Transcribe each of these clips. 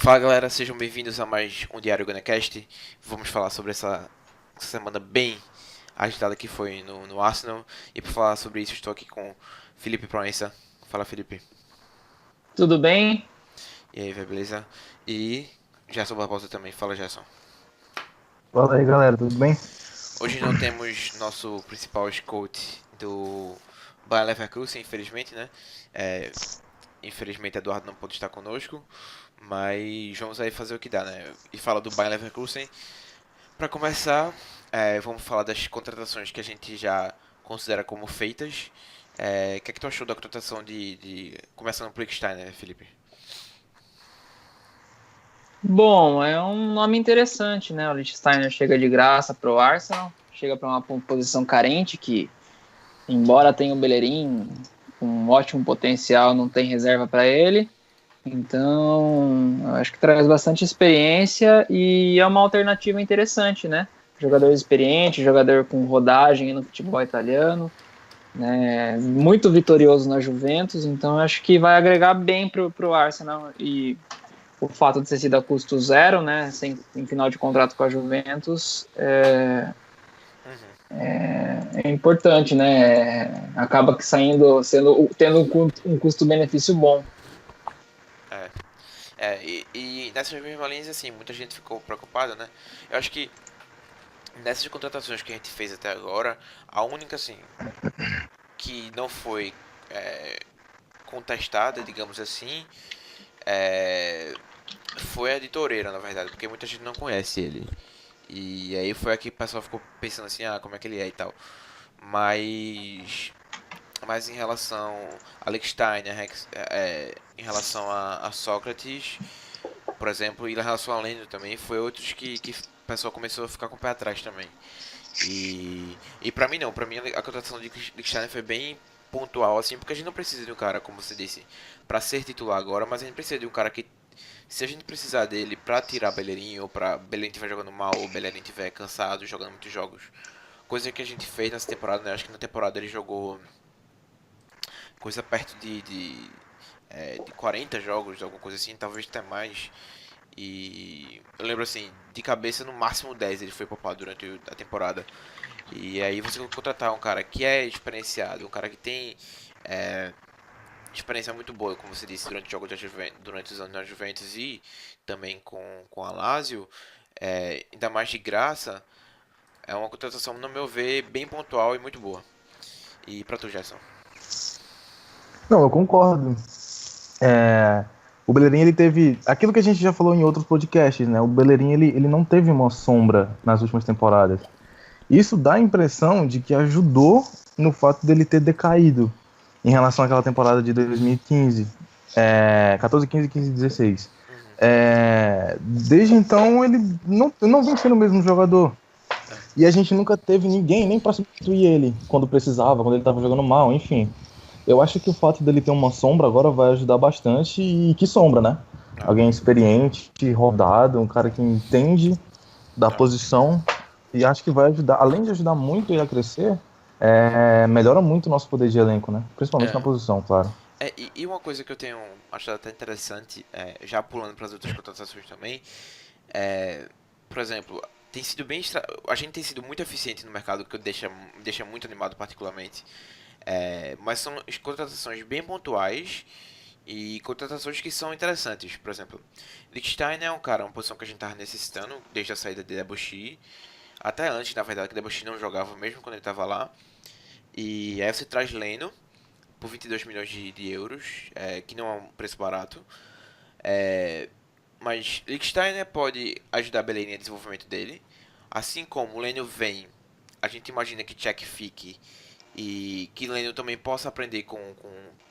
Fala galera, sejam bem-vindos a mais um Diário GonaCast. Vamos falar sobre essa semana bem agitada que foi no Arsenal. E para falar sobre isso, estou aqui com Felipe Proença. Fala Felipe. Tudo bem? E aí, velho, beleza? E Gerson Barbosa também. Fala Gerson. Fala aí, galera, tudo bem? Hoje não temos nosso principal scout do Bayer Leverkusen, infelizmente, né? É, Infelizmente Eduardo não pôde estar conosco. Mas vamos aí fazer o que dá, né? E fala do Bayer Leverkusen. Para começar, vamos falar das contratações que a gente já considera como feitas. O que é que tu achou da contratação começando por Lichtsteiner, né, Felipe? Bom, é um nome interessante, né? O Lichtsteiner chega de graça para o Arsenal, chega para uma posição carente que, embora tenha o Bellerin com um ótimo potencial, não tem reserva para ele. Então, eu acho que traz bastante experiência e é uma alternativa interessante, né? Jogador experiente, jogador com rodagem no futebol italiano, né? Muito vitorioso na Juventus, então eu acho que vai agregar bem para o Arsenal e o fato de ter sido a custo zero, né, em final de contrato com a Juventus, Uhum. é importante, né? Acaba que tendo um custo-benefício bom. É, e nessas mesmas linhas, assim, muita gente ficou preocupada, né? Eu acho que nessas contratações que a gente fez até agora, a única, assim, que não foi é, contestada, digamos assim, é, foi a de Torreira, na verdade, porque muita gente não conhece ele. E aí foi aqui que o pessoal ficou pensando assim, como é que ele é e tal. Mas, mas em relação a Lichtsteiner, em relação a Sócrates, por exemplo, e em relação a Lênin também, foi outros que o pessoal começou a ficar com o pé atrás também. E pra mim não, pra mim a contratação de Lichtsteiner foi bem pontual, assim, porque a gente não precisa de um cara, como você disse, pra ser titular agora, mas a gente precisa de um cara que se a gente precisar dele pra tirar Bellerin ou pra Bellerin estiver jogando mal ou Bellerin estiver cansado, jogando muitos jogos, coisa que a gente fez nessa temporada, né? Acho que na temporada ele jogou coisa perto de 40 jogos, alguma coisa assim, talvez até mais. E eu lembro assim, de cabeça no máximo 10 ele foi poupado durante a temporada. E aí você contratar um cara que é experienciado, um cara que tem é, experiência muito boa, como você disse, durante jogos durante os anos na Juventus e também com a Lazio, ainda mais de graça, é uma contratação, no meu ver, bem pontual e muito boa. E pra tu, Gerson? Não, eu concordo. O Bellerin, ele teve aquilo que a gente já falou em outros podcasts, né? O Bellerin, ele não teve uma sombra nas últimas temporadas. Isso dá a impressão de que ajudou no fato dele ter decaído em relação àquela temporada de 2015, 14, 15, 15, 16. Uhum. Desde então, ele não vem sendo o mesmo jogador. É, E a gente nunca teve ninguém nem para substituir ele quando precisava, quando ele estava jogando mal, enfim. Eu acho que o fato dele ter uma sombra agora vai ajudar bastante. E que sombra, né? não, Alguém experiente, rodado, um cara que entende da não. posição. E acho que vai ajudar, além de ajudar muito ele a crescer, melhora muito o nosso poder de elenco, né? Principalmente na É, posição, claro. e uma coisa que eu tenho achado até interessante, já pulando para as outras contratações também, é, por exemplo, tem sido a gente tem sido muito eficiente no mercado, que me deixa muito animado particularmente. Mas são contratações bem pontuais e contratações que são interessantes. Por exemplo, Lichtstein é um cara, uma posição que a gente estava necessitando desde a saída de Debuchy, até antes, na verdade, que Debuchy não jogava mesmo quando ele estava lá. E aí você traz Leno por 22 milhões de euros, que não é um preço barato. É, mas Lichtsteiner pode ajudar Bellerin no desenvolvimento dele. Assim como o Leno vem, a gente imagina que Check fique e que Leno também possa aprender com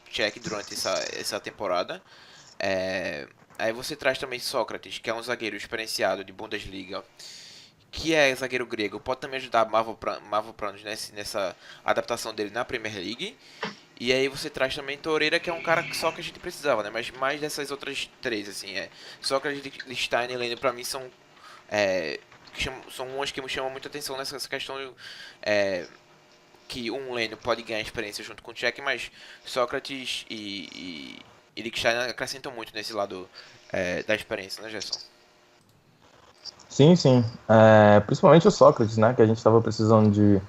Check durante essa temporada. É, Aí você traz também Sócrates, que é um zagueiro experienciado de Bundesliga, que é zagueiro grego, pode também ajudar Mavropanos nessa adaptação dele na Premier League. E aí você traz também Torreira, que é um cara que só que a gente precisava, né? Mas mais dessas outras três, assim, Sócrates, Stein e Leno, pra mim, é, são umas que me chamam muita atenção nessa questão é, que um Leno pode ganhar experiência junto com o Cech, mas Sócrates e Liechtenstein acrescentam muito nesse lado da experiência, né, Gerson? Sim, sim. Principalmente o Sócrates, né? Que a gente estava precisando de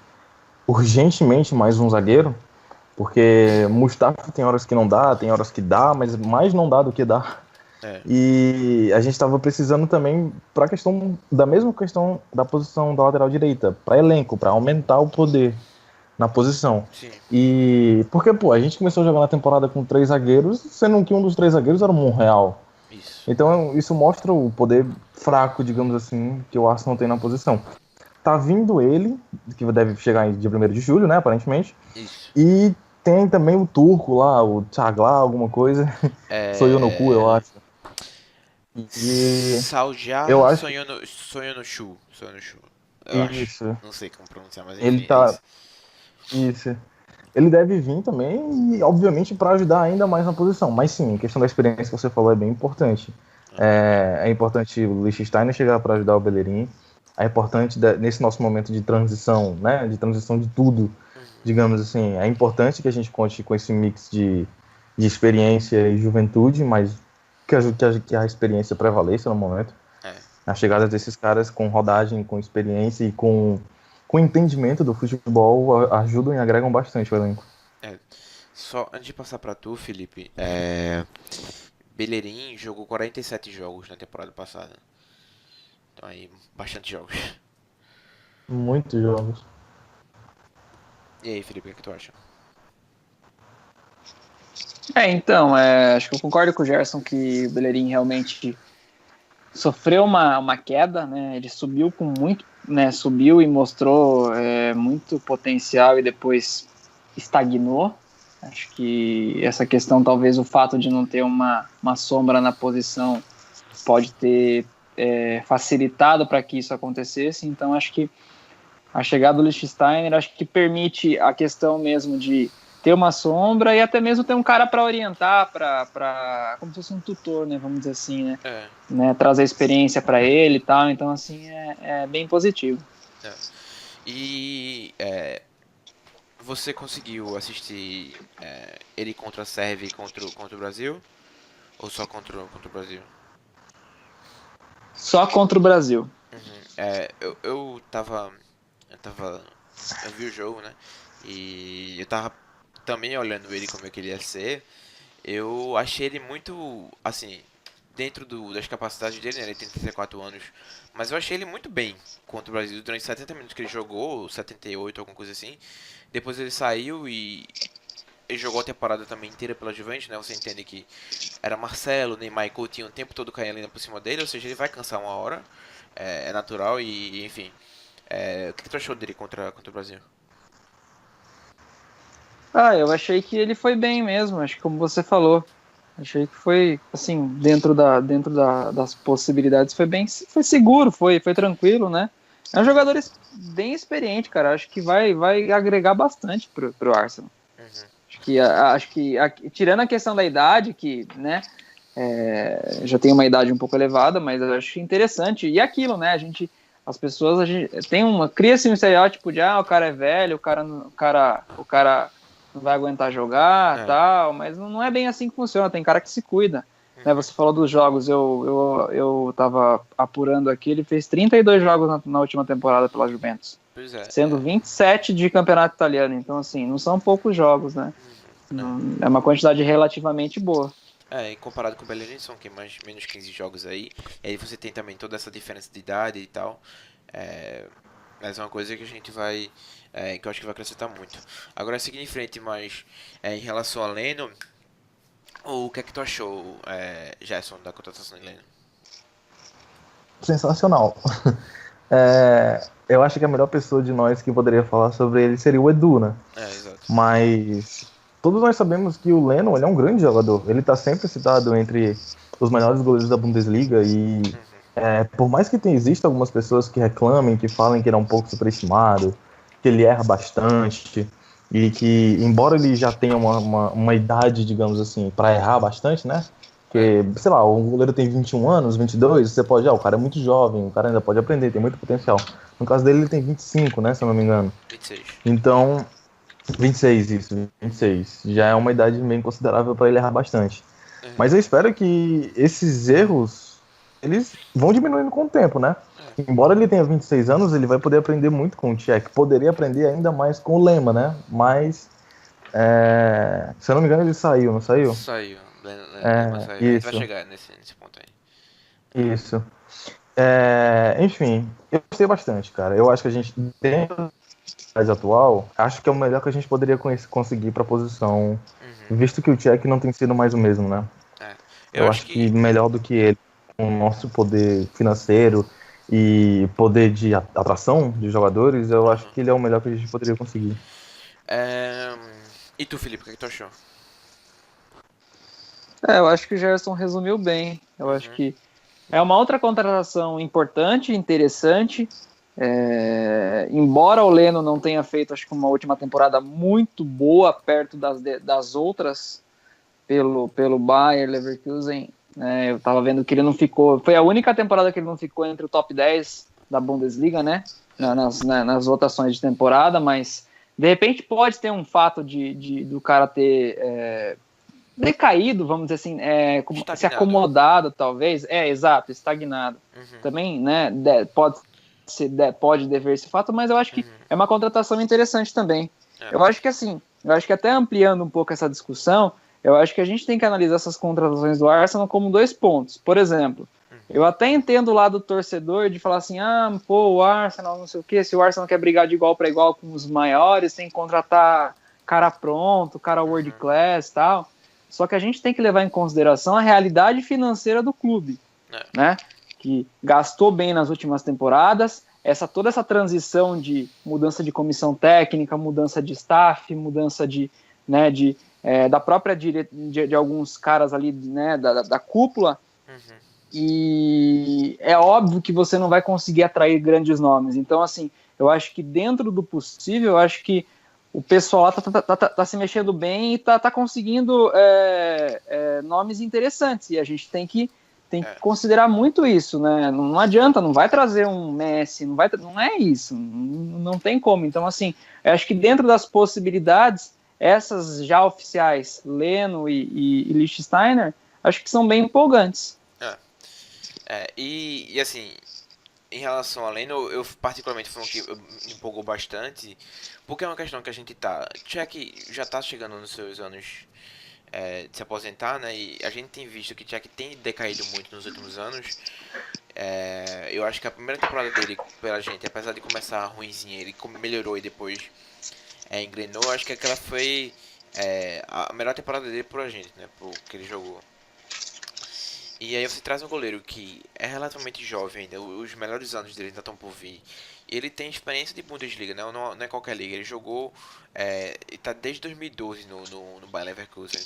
urgentemente mais um zagueiro. Porque Mustafa tem horas que não dá, tem horas que dá, mas mais não dá do que dá. É, E a gente estava precisando também para a questão da mesma questão da posição da lateral direita, para elenco, para aumentar o poder na posição. sim, E porque, pô, a gente começou a jogar na temporada com 3 zagueiros, sendo que um dos 3 zagueiros era o Monreal. isso. Então isso mostra o poder fraco, digamos assim, que o Arsenal tem na posição. Tá vindo ele, que deve chegar em dia 1º de julho, né, aparentemente. Isso. E tem também o turco lá, o Çağlar, alguma coisa. Soyuncu, eu acho. E eu Saljar acho Sonho no Chu. Eu acho. isso. Não sei como pronunciar, mas Ele enfim, é tá isso. isso. Ele deve vir também e, obviamente, para ajudar ainda mais na posição. Mas sim, a questão da experiência que você falou é bem importante. É importante o Liechtenstein chegar para ajudar o Bellerin. É importante nesse nosso momento de transição, né? De transição de tudo, digamos assim. É importante que a gente conte com esse mix de experiência e juventude, mas que a experiência prevaleça no momento. É. A chegada desses caras com rodagem, com experiência e com entendimento do futebol ajudam e agregam bastante o elenco. É. Só antes de passar pra tu, Felipe, Bellerin jogou 47 jogos na temporada passada. Então aí, bastante jogos. Muitos jogos. E aí, Felipe, o que tu acha? Então, acho que eu concordo com o Gerson que o Bellerin realmente sofreu uma queda, né? Ele subiu com muito, né? Subiu e mostrou muito potencial e depois estagnou. Acho que essa questão, talvez o fato de não ter uma sombra na posição pode ter facilitado para que isso acontecesse. Então, acho que a chegada do Lichtsteiner, acho que permite a questão mesmo de ter uma sombra e até mesmo ter um cara para orientar, como se fosse um tutor, né, vamos dizer assim, né, trazer experiência para ele e tal. Então, assim, é bem positivo. E você conseguiu assistir ele contra a Sérvia e contra o Brasil? Ou só contra o Brasil? Só contra o Brasil. Eu vi o jogo, né? E eu tava também olhando ele como é que ele ia ser. Eu achei ele muito, assim, dentro das capacidades dele, né? Ele tem 34 anos. Mas eu achei ele muito bem contra o Brasil durante 70 minutos que ele jogou, 78, alguma coisa assim. Depois ele saiu e ele jogou a temporada também inteira pela Juventus, né? Você entende que era Marcelo, Neymar e Coutinho o tempo todo caindo ali por cima dele, ou seja, ele vai cansar uma hora, é natural e enfim. O que tu achou dele contra o Brasil? Eu achei que ele foi bem mesmo, acho que como você falou. Achei que foi, assim, dentro das possibilidades, foi seguro, foi tranquilo, né? É um jogador bem experiente, cara. Acho que vai agregar bastante pro Arsenal. Acho que tirando a questão da idade, que, né, já tem uma idade um pouco elevada, mas eu acho interessante. E aquilo, né, as pessoas, cria-se um estereótipo de, o cara é velho, o cara não vai aguentar jogar, tal, mas não é bem assim que funciona, tem cara que se cuida. Né, você falou dos jogos, eu tava apurando aqui, ele fez 32 jogos na última temporada pela Juventus, sendo 27 de campeonato italiano, então assim, não são poucos jogos, né? É uma quantidade relativamente boa. E comparado com o Bellerin, são menos 15 jogos aí, e aí você tem também toda essa diferença de idade e tal, mas é uma coisa que a gente vai, que eu acho que vai acrescentar muito. Agora, seguindo em frente, mas em relação a Leno, o que é que tu achou, Gerson, da contratação de Leno? Sensacional. Eu acho que a melhor pessoa de nós que poderia falar sobre ele seria o Edu, né? Exato. Mas todos nós sabemos que o Leno, ele é um grande jogador. Ele tá sempre citado entre os melhores goleiros da Bundesliga e por mais que exista algumas pessoas que reclamem, que falem que ele é um pouco superestimado, que ele erra bastante e que, embora ele já tenha uma idade, digamos assim, para errar bastante, né? Porque, sei lá, o goleiro tem 21 anos, 22, você pode, o cara é muito jovem, o cara ainda pode aprender, tem muito potencial. No caso dele, ele tem 25, né, se eu não me engano. 26. Então, 26, isso, 26. Já é uma idade bem considerável para ele errar bastante. Mas eu espero que esses erros, eles vão diminuindo com o tempo, né? Embora ele tenha 26 anos, ele vai poder aprender muito com o Tchek. Poderia aprender ainda mais com o Lema, né? Mas, se eu não me engano, ele saiu, não saiu? Saiu. Lema saiu. A gente vai Isso, chegar nesse ponto aí. isso. Enfim, eu gostei bastante, cara. Eu acho que a gente, dentro da cidade atual, acho que é o melhor que a gente poderia conseguir pra posição, Uhum. visto que o Tchek não tem sido mais o mesmo, né? É. Eu Eu acho acho que que. melhor do que ele, com o nosso poder financeiro e poder de atração de jogadores, eu acho Uhum. que ele é o melhor que a gente poderia conseguir. É, E tu, Felipe, o que tu achou? Eu acho que o Gerson resumiu bem. Eu acho Uhum. que é uma outra contratação importante, interessante. Embora o Leno não tenha feito, acho que uma última temporada muito boa perto das outras pelo Bayer Leverkusen, né, eu estava vendo que ele não ficou. Foi a única temporada que ele não ficou entre o top 10 da Bundesliga, né? Nas votações de temporada, mas de repente pode ter um fato do cara ter decaído, vamos dizer assim, se Estagnado. acomodado, talvez. Exato, estagnado. Uhum. Também, né, pode dever esse fato, mas eu acho que Uhum. é uma contratação interessante também. É. Eu acho que até ampliando um pouco essa discussão, eu acho que a gente tem que analisar essas contratações do Arsenal como dois pontos. Por exemplo, Uhum. eu até entendo o lado do torcedor de falar assim, o Arsenal, não sei o quê, se o Arsenal quer brigar de igual para igual com os maiores, tem que contratar cara pronto, cara world Uhum. class e tal. Só que a gente tem que levar em consideração a realidade financeira do clube, É. né? Que gastou bem nas últimas temporadas, toda essa transição de mudança de comissão técnica, mudança de staff, mudança da própria de alguns caras ali, né, da cúpula, Uhum. e é óbvio que você não vai conseguir atrair grandes nomes. Então, assim, eu acho que dentro do possível, eu acho que o pessoal lá tá se mexendo bem e tá conseguindo nomes interessantes. E a gente tem que É. considerar muito isso, né? Não adianta, não vai trazer um Messi, não é isso, não tem como. Então, assim, eu acho que dentro das possibilidades, essas já oficiais, Leno e Lichtsteiner, acho que são bem empolgantes. É. E assim, em relação a Leno, eu particularmente foi um que me empolgou bastante, porque é uma questão que a gente tá. Tchek já tá chegando nos seus anos de se aposentar, né? E a gente tem visto que Tchek tem decaído muito nos últimos anos. Eu acho que a primeira temporada dele pela gente, apesar de começar ruinzinha, ele melhorou e depois engrenou. Eu acho que aquela foi a melhor temporada dele por a gente, né? Por que ele jogou. E aí você traz um goleiro que é relativamente jovem ainda, os melhores anos dele ainda estão por vir. Ele tem experiência de Bundesliga, não é qualquer liga. Ele jogou, ele tá desde 2012 no Bayer Leverkusen.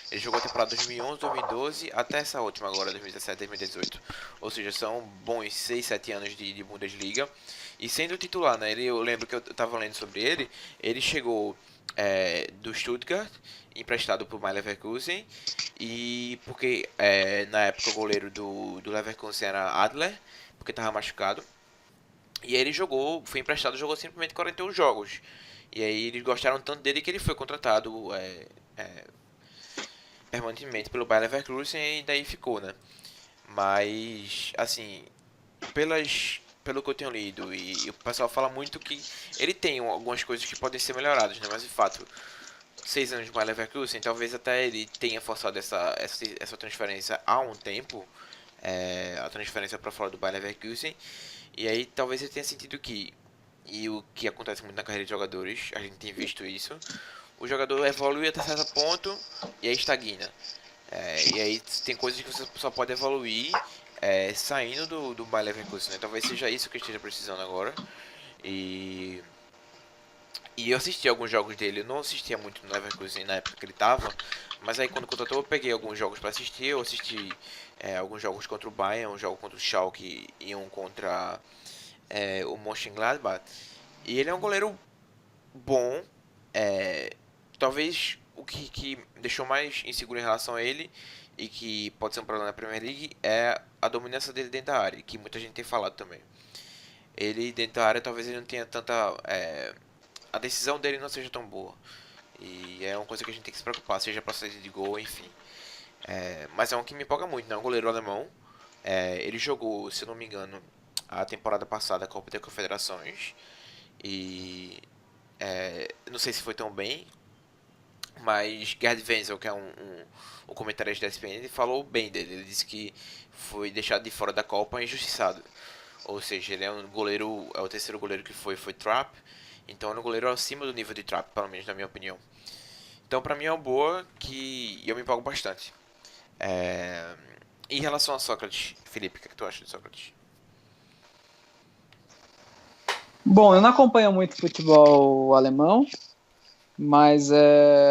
Ele jogou a temporada 2011, 2012 até essa última agora, 2017, 2018. Ou seja, são bons 6, 7 anos de Bundesliga. E sendo titular, né? Eu lembro que eu tava lendo sobre ele. Ele chegou do Stuttgart, emprestado por Bayer Leverkusen. E porque na época o goleiro do Leverkusen era Adler, porque estava machucado. E aí ele foi emprestado, jogou simplesmente 41 jogos. E aí eles gostaram tanto dele que ele foi contratado permanentemente pelo Bayer Leverkusen e daí ficou, né? Mas, assim, pelo que eu tenho lido, e o pessoal fala muito que ele tem algumas coisas que podem ser melhoradas, né? Mas de fato, 6 anos de Bayer Leverkusen, talvez até ele tenha forçado essa transferência há um tempo, a transferência para fora do Bayer Leverkusen, e aí talvez ele tenha sentido e o que acontece muito na carreira de jogadores, a gente tem visto isso, o jogador evolui até certo ponto e aí estagna. E aí tem coisas que você só pode evoluir saindo do Bayer Leverkusen, né? Talvez seja isso que esteja precisando agora. E E eu assisti alguns jogos dele, eu não assistia muito no Leverkusen na época que ele tava, mas aí quando contratou eu peguei alguns jogos pra assistir, eu assisti alguns jogos contra o Bayern, um jogo contra o Schalke e um contra o Mönchengladbach. E ele é um goleiro bom, talvez o que deixou mais inseguro em relação a ele e que pode ser um problema na Premier League é a dominância dele dentro da área, que muita gente tem falado também. Ele dentro da área talvez ele não tenha tanta a decisão dele não seja tão boa. E é uma coisa que a gente tem que se preocupar, seja para saída de gol, enfim. Mas é um que me empolga muito, né? Um goleiro alemão. Ele jogou, se eu não me engano, a temporada passada a Copa das Confederações. E não sei se foi tão bem, mas Gerd Wenzel, que é um comentarista da ESPN, ele falou bem dele. Ele disse que foi deixado de fora da Copa injustiçado. Ou seja, ele é um goleiro, é o terceiro goleiro que foi Trapp. Então é um goleiro acima do nível de Trapp, pelo menos na minha opinião. Então pra mim é uma boa que eu me empolgo bastante. É, Em relação a Sócrates, Felipe, o que, é que tu acha de Sócrates? Bom, eu não acompanho muito futebol alemão, mas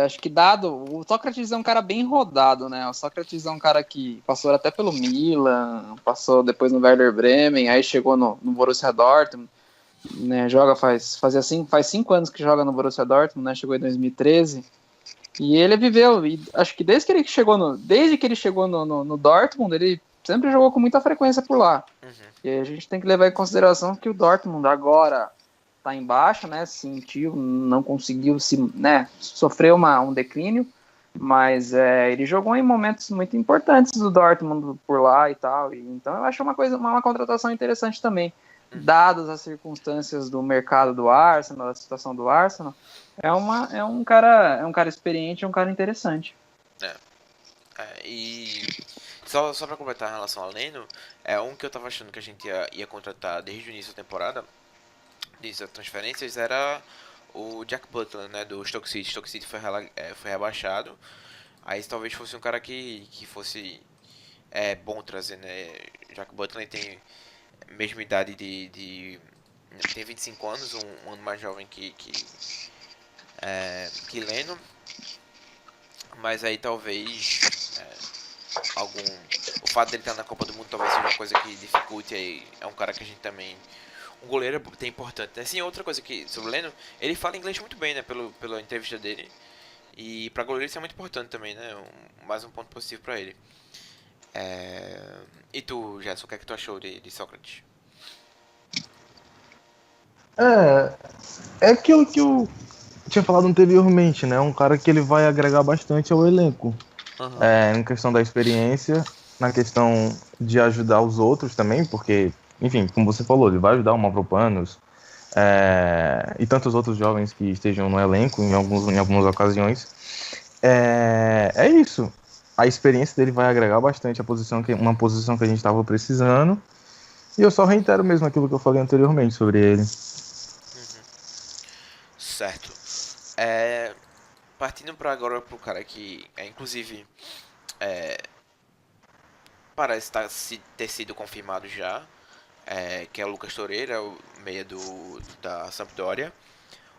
acho que dado. O Sócrates é um cara bem rodado, né? O Sócrates é um cara que passou até pelo Milan, passou depois no Werder Bremen, aí chegou no Borussia Dortmund, né? Faz 5 anos que joga no Borussia Dortmund, né? Chegou em 2013. E ele viveu, e acho que desde que ele chegou no Dortmund, ele sempre jogou com muita frequência por lá. Uhum. E a gente tem que levar em consideração que o Dortmund agora está em baixa, né? Sentiu, não conseguiu sofreu um declínio, mas ele jogou em momentos muito importantes do Dortmund por lá e tal. Então eu acho uma contratação interessante também, dadas as circunstâncias do mercado do Arsenal, da situação do Arsenal. É um cara experiente, é um cara interessante. E só pra completar em relação ao Leno, um que eu tava achando que a gente ia contratar desde o início da temporada, das transferências, era o Jack Butland, né, do Stoke City. Stoke City foi rebaixado. Aí talvez fosse um cara que fosse bom trazer, né? Jack Butland tem a mesma idade tem 25 anos, um ano mais jovem que Leno. Mas aí talvez algum. O fato dele estar na Copa do Mundo talvez seja uma coisa que dificulte aí. É um cara que a gente também. Um goleiro é importante. Assim, outra coisa que sobre o Leno, ele fala inglês muito bem, né? Pela entrevista dele. E pra goleiro isso é muito importante também, né? Mais um ponto positivo pra ele. E tu, Gerson, o que é que tu achou de Sócrates? É aquilo que eu tinha falado anteriormente, né? Um cara que ele vai agregar bastante ao elenco. Uhum. Em questão da experiência, na questão de ajudar os outros também, porque, enfim, como você falou, ele vai ajudar o Mavropanos e tantos outros jovens que estejam no elenco em algumas ocasiões. É isso. A experiência dele vai agregar bastante uma posição que a gente estava precisando. E eu só reitero mesmo aquilo que eu falei anteriormente sobre ele. Certo. Partindo para agora pro cara que, inclusive, parece ter sido confirmado já, que é o Lucas Torreira, o meia da Sampdoria.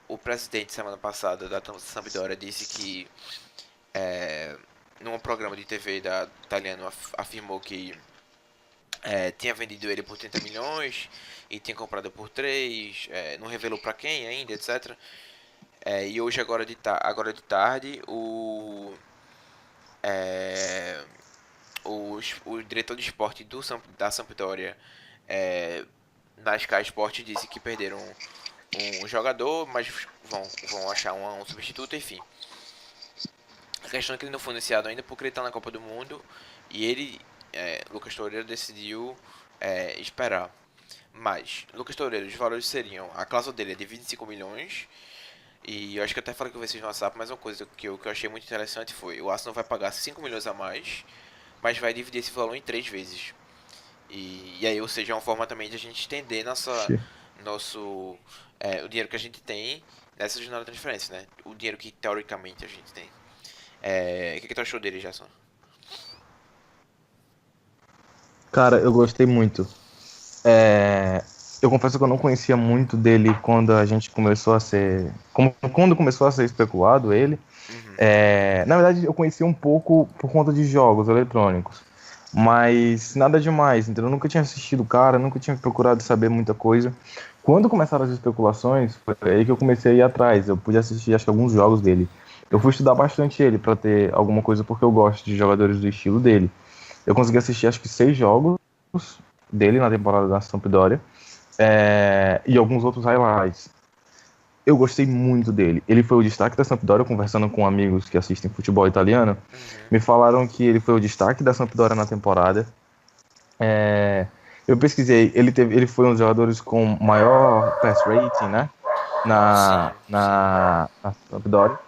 O presidente, semana passada, da Sampdoria disse que, num programa de TV italiano, afirmou que tinha vendido ele por 30 milhões e tinha comprado por 3, não revelou para quem ainda, etc. E hoje, agora de tarde, o diretor de esporte da Sampdoria, na Sky Sport, disse que perderam um jogador, mas vão achar um substituto, enfim. A questão é que ele não foi anunciado ainda porque ele está na Copa do Mundo e ele, Lucas Torreira, decidiu esperar. Mas, Lucas Torreira, os valores seriam: a cláusula dele é de 25 milhões. E eu acho que eu até falei com vocês no WhatsApp, mas uma coisa que eu achei muito interessante foi: o Arsenal vai pagar 5 milhões a mais, mas vai dividir esse valor em 3 vezes. E aí, ou seja, é uma forma também de a gente estender o dinheiro que a gente tem nessa jornada de transferência, né? O dinheiro que teoricamente a gente tem. O que tu achou dele, Gerson? Cara, eu gostei muito. Eu confesso que eu não conhecia muito dele quando a gente começou a ser... Quando começou a ser especulado ele. Na verdade, eu conhecia um pouco por conta de jogos eletrônicos. Mas nada demais, entendeu? Eu nunca tinha assistido o cara, nunca tinha procurado saber muita coisa. Quando começaram as especulações, foi aí que eu comecei a ir atrás. Eu pude assistir, acho que, alguns jogos dele. Eu fui estudar bastante ele pra ter alguma coisa, porque eu gosto de jogadores do estilo dele. Eu consegui assistir, acho que 6 jogos dele na temporada da Sampdoria. E alguns outros highlights. eu gostei muito dele. Ele foi o destaque da Sampdoria, conversando com amigos que assistem futebol italiano, me falaram que ele foi o destaque da Sampdoria na temporada. Eu pesquisei, ele foi um dos jogadores com maior pass rating, né? Sim, sim. Na Sampdoria.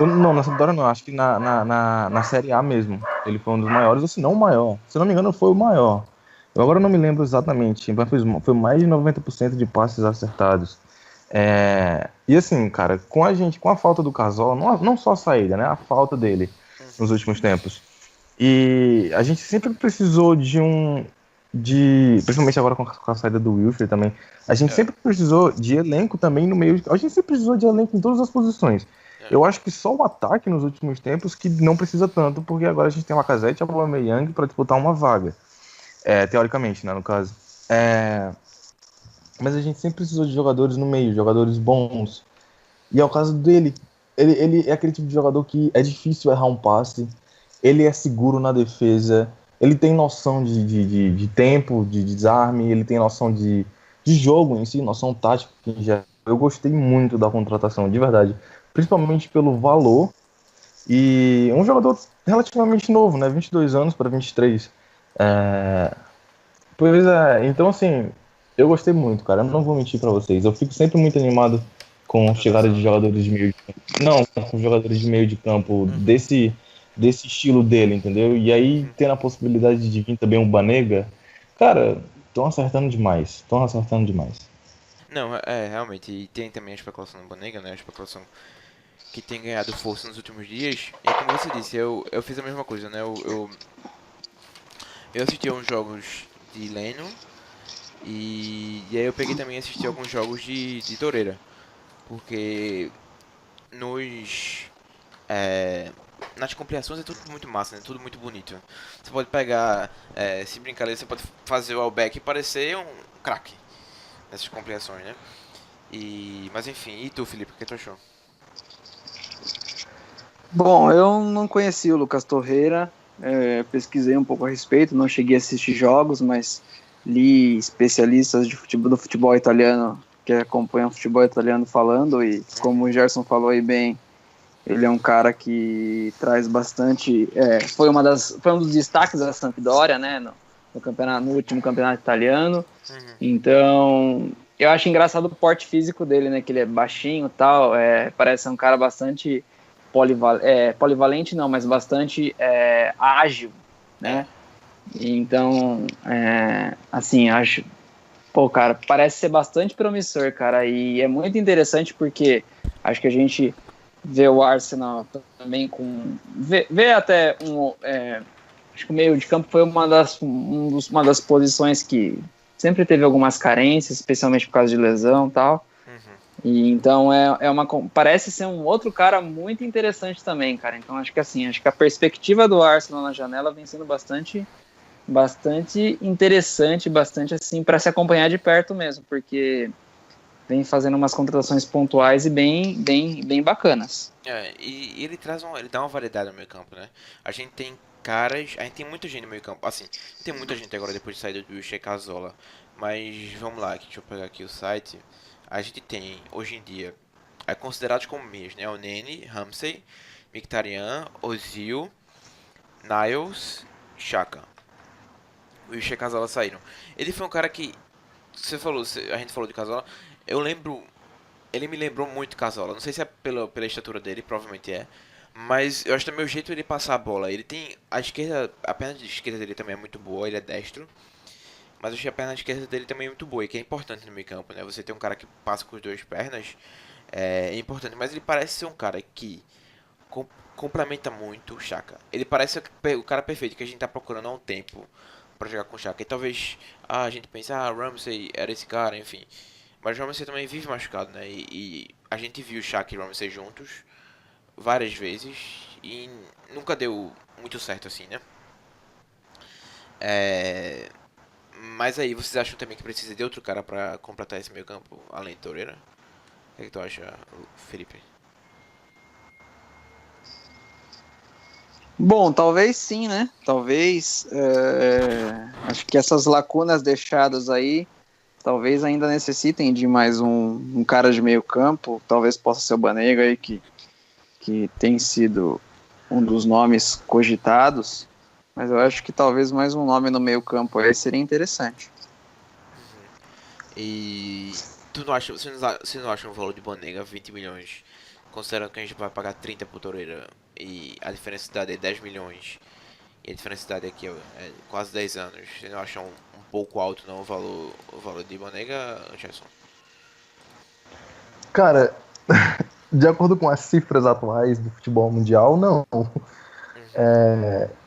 Não, na Sampdoria não, acho que na Série A mesmo. Ele foi um dos maiores, ou se não o maior. Se não me engano, foi o maior. Eu agora não me lembro exatamente, mas foi mais de 90% de passes acertados. E assim, cara, com a falta do Cazorla, não só a saída, né? A falta dele nos últimos tempos. E a gente sempre precisou principalmente agora com a saída do Wilfred também, a gente sempre precisou de elenco também no meio. A gente sempre precisou de elenco em todas as posições. Eu acho que só o ataque nos últimos tempos que não precisa tanto, porque agora a gente tem o Lacazette e o Aubameyang para disputar uma vaga. Teoricamente, né, no caso. Mas a gente sempre precisou de jogadores no meio, jogadores bons. E é o caso dele. Ele é aquele tipo de jogador que é difícil errar um passe, ele é seguro na defesa, ele tem noção de tempo, de desarme, ele tem noção de jogo em si, noção tática em geral. Eu gostei muito da contratação, de verdade. Principalmente pelo valor. E um jogador relativamente novo, né? 22 anos para 23. Pois é, então assim, eu gostei muito, cara. Eu não vou mentir pra vocês. Eu fico sempre muito animado com a chegada de Contratação. jogadores de meio de campo. Não, com jogadores de meio de campo desse estilo dele, entendeu? E aí, tendo a possibilidade de vir também um Banega, cara, estão acertando demais. Estão acertando demais. Não, realmente. E tem também a especulação do Banega, né? A especulação que tem ganhado força nos últimos dias. E como você disse, eu fiz a mesma coisa, né? Eu assisti a uns jogos de Leno e aí eu peguei também e assisti alguns jogos de Toreira. Porque nos nas compilações é tudo muito massa, né? Tudo muito bonito. Você pode pegar, se brincar ali, você pode fazer o Albeck parecer um craque nessas compilações, né? Mas enfim, e tu, Felipe, o que tu achou? Bom, eu não conheci o Lucas Torreira, pesquisei um pouco a respeito, não cheguei a assistir jogos, mas li especialistas do futebol italiano que acompanham o futebol italiano falando, e como o Gerson falou aí bem, ele é um cara que traz bastante. Foi um dos destaques da Sampdoria, né? No último campeonato italiano. Então, eu acho engraçado o porte físico dele, né? Que ele é baixinho e tal. Parece ser um cara bastante polivalente, não, mas bastante ágil, né? Então, assim, acho. Pô, cara, parece ser bastante promissor, cara. E é muito interessante porque acho que a gente vê o Arsenal também com... Vê até acho que o meio de campo foi uma das posições que sempre teve algumas carências, especialmente por causa de lesão e tal. E então parece ser um outro cara muito interessante também, cara. Então acho que a perspectiva do Arsenal na janela vem sendo bastante interessante, bastante assim para se acompanhar de perto mesmo, porque vem fazendo umas contratações pontuais e bem bacanas. E ele ele dá uma variedade no meio campo, né? A gente tem a gente tem muita gente no meio campo, assim, tem muita gente agora depois de sair do Wilshere Casola, mas vamos lá, deixa eu pegar aqui o site. A gente tem, hoje em dia, considerados como meios, né? O Nene, Ramsey, Mkhitaryan, Ozil, Niles, Xhaka. O Wilshere Casola saíram. Ele foi um cara que, a gente falou de Casola, ele me lembrou muito Casola. Não sei se é pela estatura dele, provavelmente é. Mas eu acho também o jeito de ele passar a bola. Ele tem a perna de esquerda dele também é muito boa, ele é destro. Mas eu acho que a perna esquerda dele também é muito boa, e que é importante no meio campo, né? Você ter um cara que passa com as duas pernas é importante. Mas ele parece ser um cara que complementa muito o Xhaka. Ele parece o cara perfeito que a gente tá procurando há um tempo pra jogar com o Xhaka. E talvez a gente pense, Ramsey era esse cara, enfim. Mas o Ramsey também vive machucado, né? E a gente viu o Xhaka e o Ramsey juntos várias vezes e nunca deu muito certo assim, né? Mas aí, vocês acham também que precisa de outro cara pra completar esse meio campo, além de Torreira? O que é que tu acha, Felipe? Bom, talvez sim, né? Talvez. Acho que essas lacunas deixadas aí talvez ainda necessitem de mais um cara de meio campo, talvez possa ser o Banega aí, que tem sido um dos nomes cogitados, mas eu acho que talvez mais um nome no meio campo aí seria interessante. E tu não acha, você não acha um valor de Banega 20 milhões, considerando que a gente vai pagar 30 por Torreira e a diferença de idade é 10 milhões e a diferença de idade aqui é quase 10 anos, você não acha um pouco alto não o valor de Banega, Gerson? Cara, de acordo com as cifras atuais do futebol mundial, não.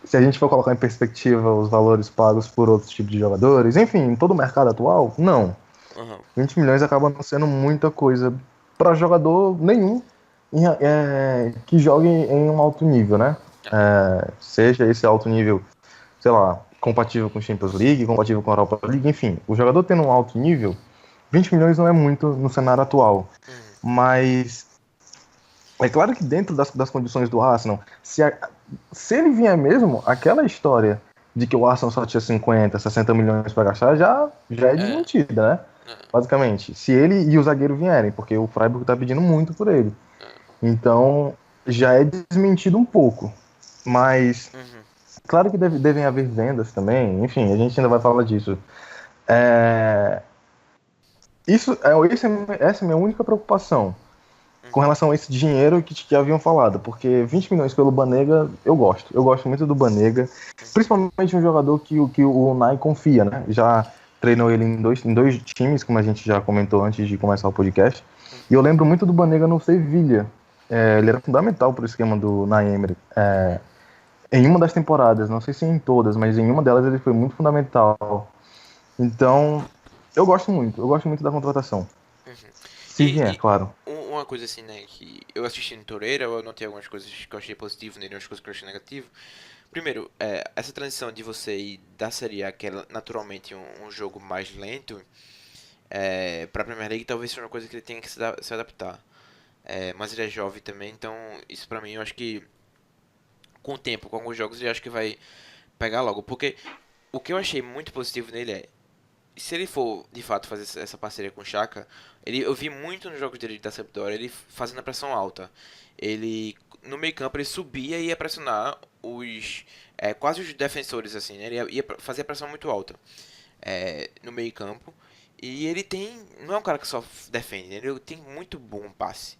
Se a gente for colocar em perspectiva os valores pagos por outros tipos de jogadores, enfim, em todo o mercado atual, não. Uhum. 20 milhões acaba não sendo muita coisa para jogador nenhum que jogue em um alto nível, né? Seja esse alto nível, sei lá, compatível com Champions League, compatível com a Europa League, enfim. O jogador tendo um alto nível, 20 milhões não é muito no cenário atual. Mas é claro que dentro das condições do Arsenal, se ele vier mesmo, aquela história de que o Arsenal só tinha 50, 60 milhões para gastar, já é desmentida, né? Basicamente, se ele e o zagueiro vierem, porque o Freiburg tá pedindo muito por ele. Então, já é desmentido um pouco. Mas, claro que devem haver vendas também, enfim, a gente ainda vai falar disso. Essa é a minha única preocupação com relação a esse dinheiro que haviam falado, porque 20 milhões pelo Banega, eu gosto muito do Banega, principalmente um jogador que o Unai confia, né? Já treinou ele em dois times, como a gente já comentou antes de começar o podcast, e eu lembro muito do Banega no Sevilha. Ele era fundamental pro esquema do Unai Emery. Em uma das temporadas, não sei se em todas, mas em uma delas ele foi muito fundamental. Então, eu gosto muito da contratação. Se vier, claro. Uma coisa assim, né, que eu assisti no Torreira, eu notei algumas coisas que eu achei positivo nele, algumas coisas que eu achei negativo. Primeiro, essa transição de você ir da Série A, que é naturalmente um jogo mais lento, pra Premier League talvez seja uma coisa que ele tenha que se adaptar. Mas ele é jovem também, então isso pra mim eu acho que com o tempo, com alguns jogos, eu acho que vai pegar logo. Porque o que eu achei muito positivo nele se ele for de fato fazer essa parceria com o Xhaka, eu vi muito nos jogos dele da Sampdoria ele fazendo a pressão alta. Ele no meio campo ele subia e ia pressionar quase os defensores assim, né? Ele ia fazer a pressão muito alta no meio campo. E ele não é um cara que só defende, né? Ele tem muito bom passe.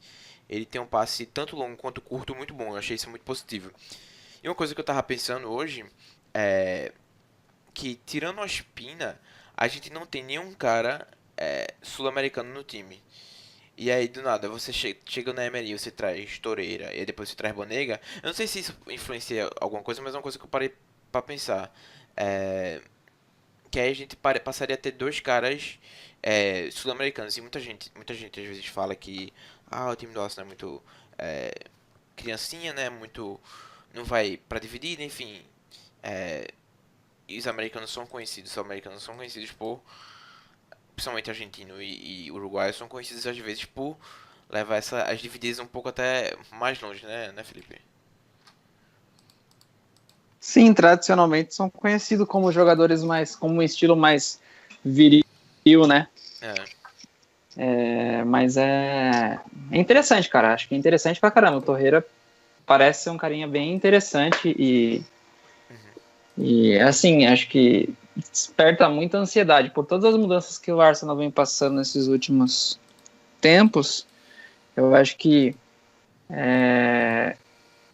Ele tem um passe tanto longo quanto curto muito bom. Eu achei isso muito positivo. E uma coisa que eu tava pensando hoje é que tirando a Espina a gente não tem nenhum cara sul-americano no time. E aí, do nada, você chega na Emery, você traz Torreira e depois você traz Banega. Eu não sei se isso influencia alguma coisa, mas é uma coisa que eu parei pra pensar. Que aí a gente passaria a ter dois caras sul-americanos. E muita gente às vezes fala que o time do Arsenal é muito criancinha, né? Muito. Não vai pra dividir, enfim. E os americanos são conhecidos por, principalmente argentino e uruguaio, são conhecidos às vezes por levar as divididas um pouco até mais longe, né, Felipe? Sim, tradicionalmente são conhecidos como jogadores como um estilo mais viril, né? Mas é interessante, cara. Acho que é interessante pra caramba. O Torreira parece ser um carinha bem interessante e assim, acho que desperta muita ansiedade por todas as mudanças que o Arsenal vem passando nesses últimos tempos. Eu acho que a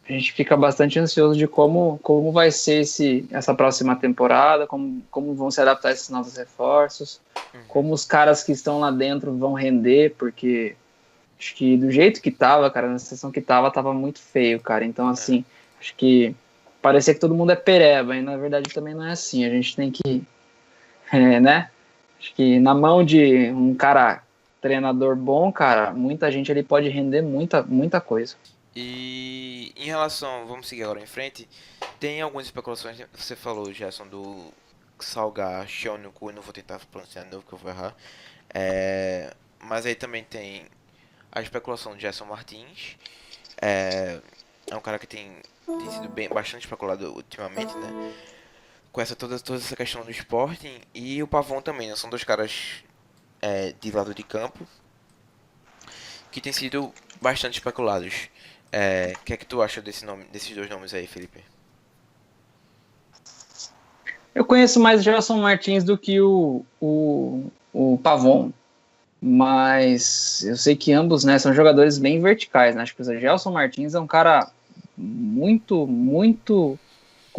gente fica bastante ansioso de como vai ser essa próxima temporada, como vão se adaptar esses novos reforços, como os caras que estão lá dentro vão render, porque acho que do jeito que tava, cara, na situação que tava muito feio, cara. Então, assim, acho que parecia que todo mundo é pereba, e na verdade também não é assim. A gente tem que, né? Acho que na mão de um cara, treinador bom, cara, muita gente ali pode render muita coisa. E em relação, vamos seguir agora em frente, tem algumas especulações, você falou, Gerson, do Salgar Xioniku, eu não vou tentar pronunciar de novo que eu vou errar. Mas aí também tem a especulação de Gerson Martins, é um cara que tem sido bastante especulado ultimamente, né? Com toda essa questão do Sporting e o Pavon também, né? São dois caras de lado de campo que tem sido bastante especulados. O que é que tu acha desses dois nomes aí, Felipe? Eu conheço mais o Gelson Martins do que o Pavon, mas eu sei que ambos, né, são jogadores bem verticais, né? Acho que o Gelson Martins é um cara com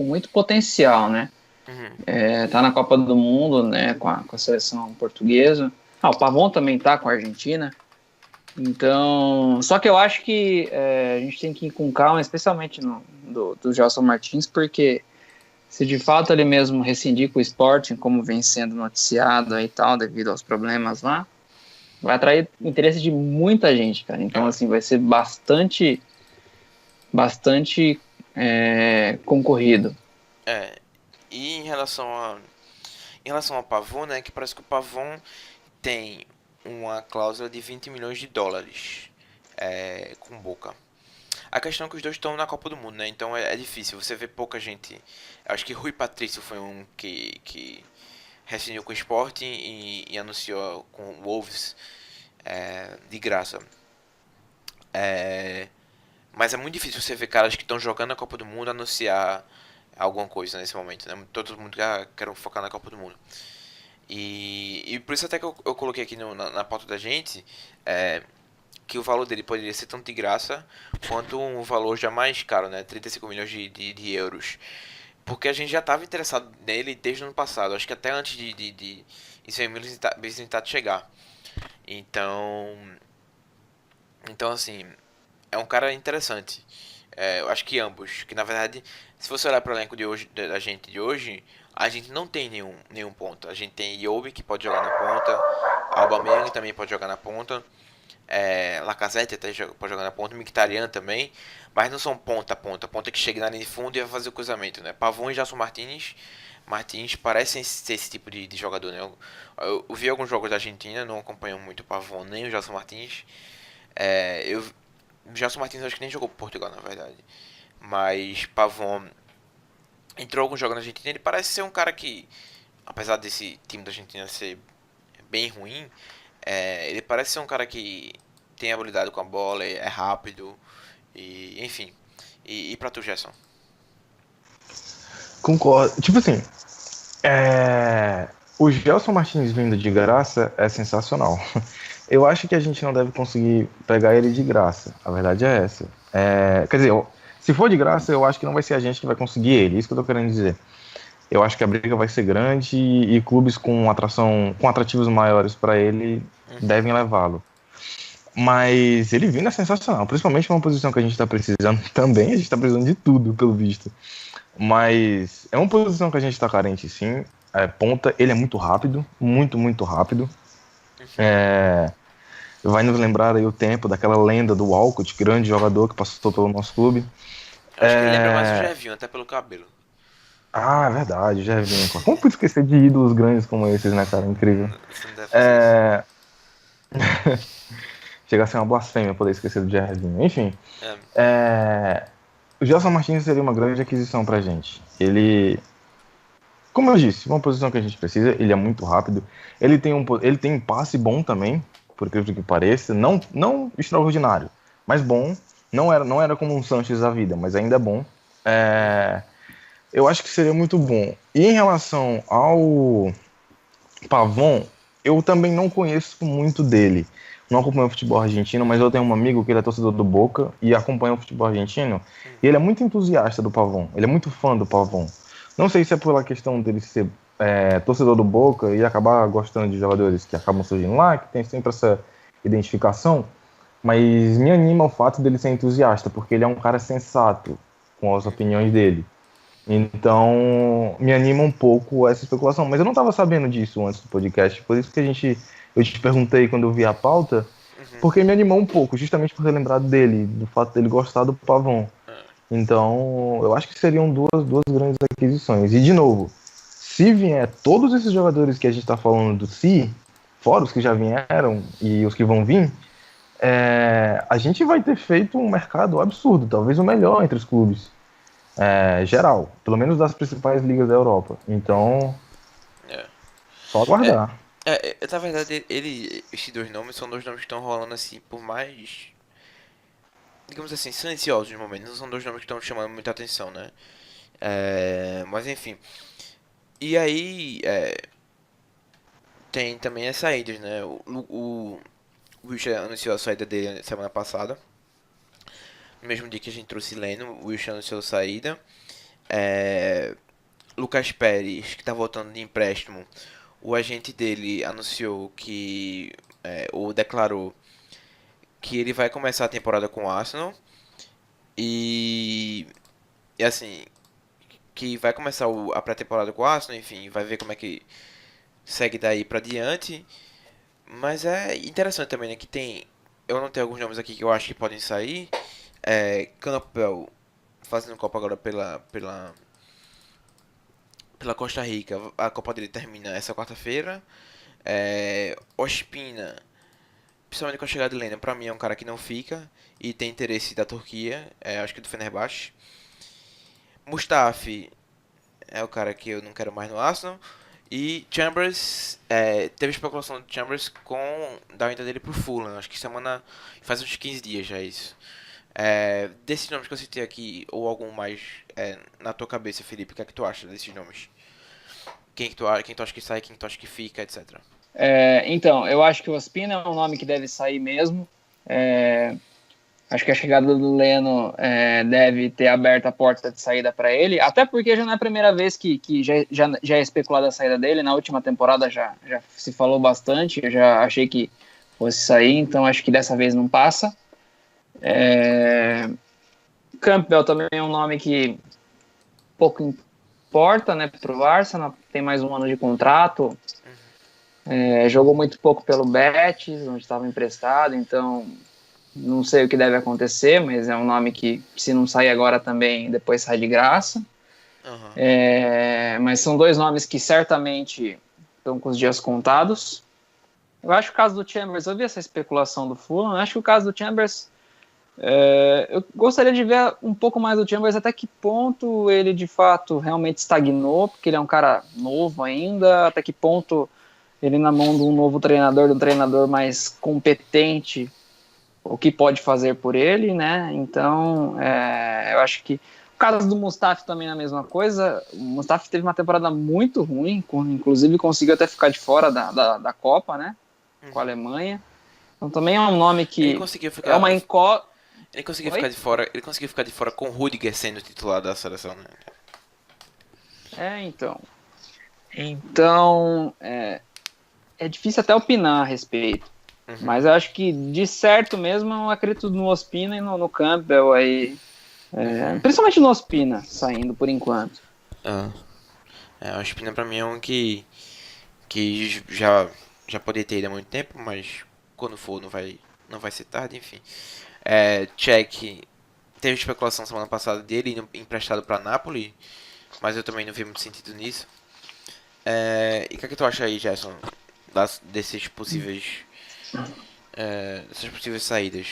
muito potencial, né? Uhum. Tá na Copa do Mundo, né, com a seleção portuguesa. O Pavon também tá com a Argentina. Então, só que eu acho que a gente tem que ir com calma, especialmente do Gelson Martins, porque se de fato ele mesmo rescindir com o Sporting, como vem sendo noticiado aí e tal, devido aos problemas lá, vai atrair interesse de muita gente, cara. Então, assim, vai ser bastante concorrido. E em relação ao Pavon, né, que parece que o Pavon tem uma cláusula de 20 milhões de dólares com Boca. A questão é que os dois estão na Copa do Mundo, né? Então é difícil. Você vê pouca gente. Acho que Rui Patrício foi um que rescindiu com o Sporting e anunciou com o Wolves de graça. Mas é muito difícil você ver caras que estão jogando a Copa do Mundo anunciar alguma coisa nesse momento, né? Todo mundo quer focar na Copa do Mundo. E por isso até que eu coloquei aqui na pauta da gente que o valor dele poderia ser tanto de graça quanto um valor já mais caro, né? 35 milhões de euros. Porque a gente já estava interessado nele desde o ano passado. Acho que até antes de isso aí visitado chegar. Então assim, é um cara interessante. Eu acho que ambos. Que na verdade, se você olhar para o elenco de hoje, da gente de hoje, a gente não tem nenhum ponta. A gente tem Iwobi que pode jogar na ponta, Aubameyang também pode jogar na ponta, Lacazette até pode jogar na ponta, Mkhitaryan também, mas não são ponta que chega na linha de fundo e vai fazer o cruzamento, né? Pavon e Gelson Martins parecem ser esse tipo de jogador, né? Eu vi alguns jogos da Argentina, não acompanho muito o Pavon nem o Gelson Martins. O Gelson Martins acho que nem jogou por Portugal, na verdade. Mas Pavon entrou alguns jogos na Argentina. Ele parece ser um cara que, apesar desse time da Argentina ser bem ruim, ele parece ser um cara que tem habilidade com a bola, é rápido, e enfim. E pra tu, Gerson? Concordo. Tipo assim, o Gelson Martins vindo de graça é sensacional. Eu acho que a gente não deve conseguir pegar ele de graça. A verdade é essa. Quer dizer, se for de graça, eu acho que não vai ser a gente que vai conseguir ele. Isso que eu tô querendo dizer. Eu acho que a briga vai ser grande e clubes com atrativos maiores para ele devem levá-lo. Mas ele vindo é sensacional, principalmente numa posição que a gente está precisando também. A gente está precisando de tudo, pelo visto. Mas é uma posição que a gente está carente, sim. Ponta, ele é muito rápido, muito rápido. Vai nos lembrar aí o tempo daquela lenda do Walcott, grande jogador que passou pelo nosso clube. Eu acho que ele lembra mais o Gervinho, até pelo cabelo. Ah, é verdade, Gervinho. Como pude esquecer de ídolos grandes como esses, né, cara? Incrível. Você não deve fazer isso. Chega a ser uma blasfêmia poder esquecer do Gervinho. Enfim, É. o Gelson Martins seria uma grande aquisição pra gente. Ele, como eu disse, uma posição que a gente precisa, ele é muito rápido. Ele tem um passe bom também, por incrível que pareça. Não extraordinário, mas bom. Não era como um Sanches da vida, mas ainda é bom. Eu acho que seria muito bom. E em relação ao Pavon, eu também não conheço muito dele. Não acompanho o futebol argentino, mas eu tenho um amigo que ele é torcedor do Boca e acompanha o futebol argentino. E ele é muito entusiasta do Pavon. Ele é muito fã do Pavon. Não sei se é pela questão dele ser torcedor do Boca e acabar gostando de jogadores que acabam surgindo lá, que tem sempre essa identificação. Mas me anima o fato dele ser entusiasta, porque ele é um cara sensato com as opiniões dele. Então, me anima um pouco essa especulação. Mas eu não estava sabendo disso antes do podcast. Por isso que eu te perguntei quando eu vi a pauta, porque me animou um pouco, justamente por ter lembrado dele, do fato dele gostar do Pavon. Então, eu acho que seriam duas grandes aquisições. E, de novo, se vier todos esses jogadores que a gente está falando do Si, fora os que já vieram e os que vão vir, a gente vai ter feito um mercado absurdo, talvez o melhor entre os clubes. Geral, pelo menos das principais ligas da Europa. Então, só aguardar. Na verdade, esses dois nomes são dois nomes que estão rolando assim, por mais, digamos assim, silenciosos no momento. Não são dois nomes que estão chamando muita atenção, né? Mas enfim. E aí, tem também as saídas, né? O Wilshere anunciou a saída dele semana passada. No mesmo dia que a gente trouxe Leno, o Wilshere anunciou a saída. É, Lucas Pérez, que tá voltando de empréstimo, o agente dele anunciou que, ou declarou que ele vai começar a temporada com o Arsenal e, e assim, que vai começar a pré-temporada com o Arsenal, enfim, vai ver como é que segue daí pra diante. Mas é interessante também, né, que tem, eu anotei alguns nomes aqui que eu acho que podem sair. Campbell fazendo Copa agora pela Costa Rica. A Copa dele termina essa quarta-feira. Ospina, principalmente com a chegada de Lena, pra mim é um cara que não fica e tem interesse da Turquia, acho que do Fenerbahçe. Mustafi é o cara que eu não quero mais no Arsenal. E Chambers, teve especulação de Chambers com da vinda dele pro Fulham, acho que faz uns 15 dias já isso. Desses nomes que eu citei aqui, ou algum mais na tua cabeça, Felipe, o que é que tu acha desses nomes? Quem tu acha que sai, quem tu acha que fica, etc. Então, eu acho que o Ospina é um nome que deve sair mesmo. Acho que a chegada do Leno deve ter aberto a porta de saída para ele, até porque já não é a primeira vez que já é especulada a saída dele. Na última temporada já se falou bastante, eu já achei que fosse sair, então acho que dessa vez não passa. Campbell também é um nome que pouco importa, né, para o Arsenal, tem mais um ano de contrato, jogou muito pouco pelo Betis, onde estava emprestado, então não sei o que deve acontecer, mas é um nome que, se não sair agora também, depois sai de graça. Uhum. Mas são dois nomes que certamente estão com os dias contados. Eu acho que o caso do Chambers, eu vi essa especulação do Fulham, eu acho que o caso do Chambers, eu gostaria de ver um pouco mais do Chambers, até que ponto ele de fato realmente estagnou, porque ele é um cara novo ainda, até que ponto ele na mão de um novo treinador, de um treinador mais competente, o que pode fazer por ele, né? Então, eu acho que o caso do Mustafi também é a mesma coisa. O Mustafi teve uma temporada muito ruim, inclusive conseguiu até ficar de fora da Copa, né? Com a Uhum. Alemanha. Então também é um nome Ele que conseguiu é ficar. uma incógnita. Ele conseguiu ficar Oi? de fora. Ele conseguiu ficar de fora com o Rudiger sendo titular da seleção, né? Então. Então, é difícil até opinar a respeito. Uhum. Mas eu acho que, de certo mesmo, eu acredito no Ospina e no Campbell aí. Uhum. Principalmente no Ospina, saindo por enquanto. Ah. A Espina pra mim é um que já poderia ter ido há muito tempo, mas quando for não vai ser tarde, enfim. Cech, teve especulação semana passada dele indo emprestado pra Napoli, mas eu também não vi muito sentido nisso. E o que é que tu acha aí, Gerson, dessas possíveis saídas?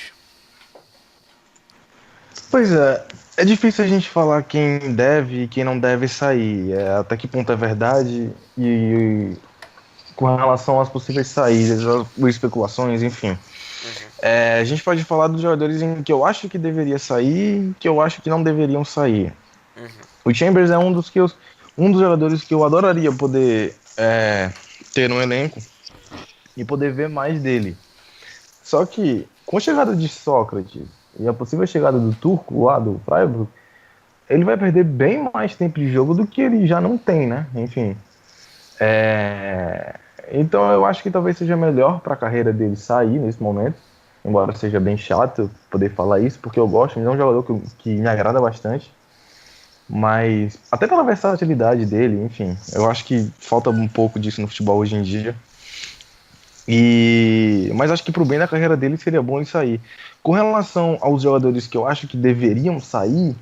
Pois é difícil a gente falar quem deve e quem não deve sair, até que ponto é verdade e com relação às possíveis saídas, às especulações, enfim. Uhum. A gente pode falar dos jogadores em que eu acho que deveria sair e que eu acho que não deveriam sair. Uhum. O Chambers é um dos jogadores que eu adoraria poder ter no elenco e poder ver mais dele. Só que, com a chegada de Sócrates e a possível chegada do Turco lá do Freiburg, ele vai perder bem mais tempo de jogo do que ele já não tem, né? Enfim. Então eu acho que talvez seja melhor para a carreira dele sair nesse momento, embora seja bem chato poder falar isso, porque eu gosto, ele é um jogador que me agrada bastante, mas até pela versatilidade dele, enfim, eu acho que falta um pouco disso no futebol hoje em dia. Mas acho que pro bem da carreira dele seria bom ele sair. Com relação aos jogadores que eu acho que deveriam sair,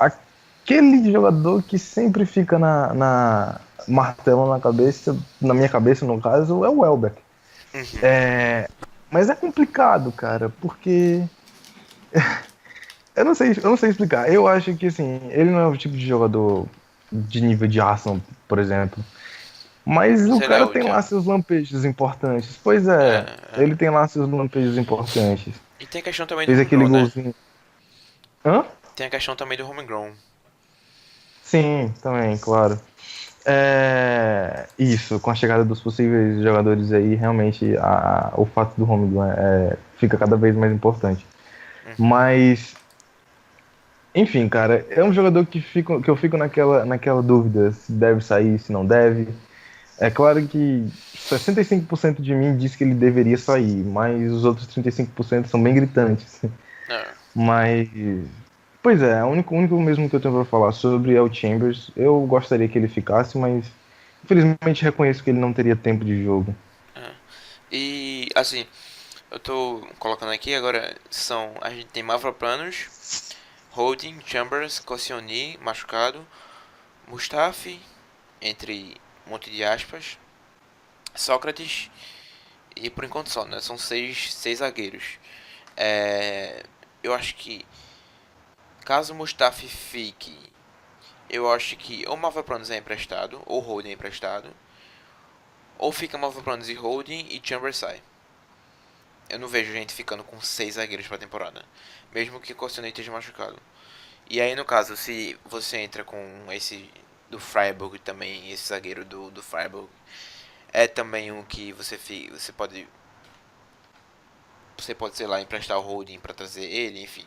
aquele jogador que sempre fica na martelo na cabeça, na minha cabeça no caso, é o Welbeck. Uhum. Mas é complicado, cara, porque eu não sei explicar. Eu acho que assim, ele não é o tipo de jogador de nível de Arsenal, por exemplo. Mas o Sei lá, cara o tem Thiago. lá seus lampejos importantes. Pois é, ele tem lá seus lampejos importantes. E tem a questão também do Fez aquele homegrown, né? golzinho. Hã? Tem a questão também do homegrown. Sim, também, claro. Isso, com a chegada dos possíveis jogadores aí, realmente o fato do home fica cada vez mais importante. Mas, enfim, cara, é um jogador que eu fico naquela dúvida se deve sair, se não deve. É claro que 65% de mim diz que ele deveria sair, mas os outros 35% são bem gritantes. É. Mas, pois é, o único mesmo que eu tenho pra falar sobre é o Chambers. Eu gostaria que ele ficasse, mas infelizmente reconheço que ele não teria tempo de jogo. E assim, eu tô colocando aqui agora, a gente tem Mavropanos, Holding, Chambers, Koscielny, machucado, Mustafi, entre um monte de aspas, Sócrates e por enquanto só, né? São seis zagueiros. Eu acho que caso Mustafi fique, eu acho que ou Mavropanos é emprestado, ou Holding é emprestado, ou fica Mavropanos e Holding e Chambers sai. Eu não vejo gente ficando com 6 zagueiros pra temporada. Mesmo que Koscielny esteja machucado. E aí, no caso, se você entra com esse do Freiburg também, esse zagueiro do Freiburg, é também um que você pode, sei lá, emprestar o Holding pra trazer ele, enfim.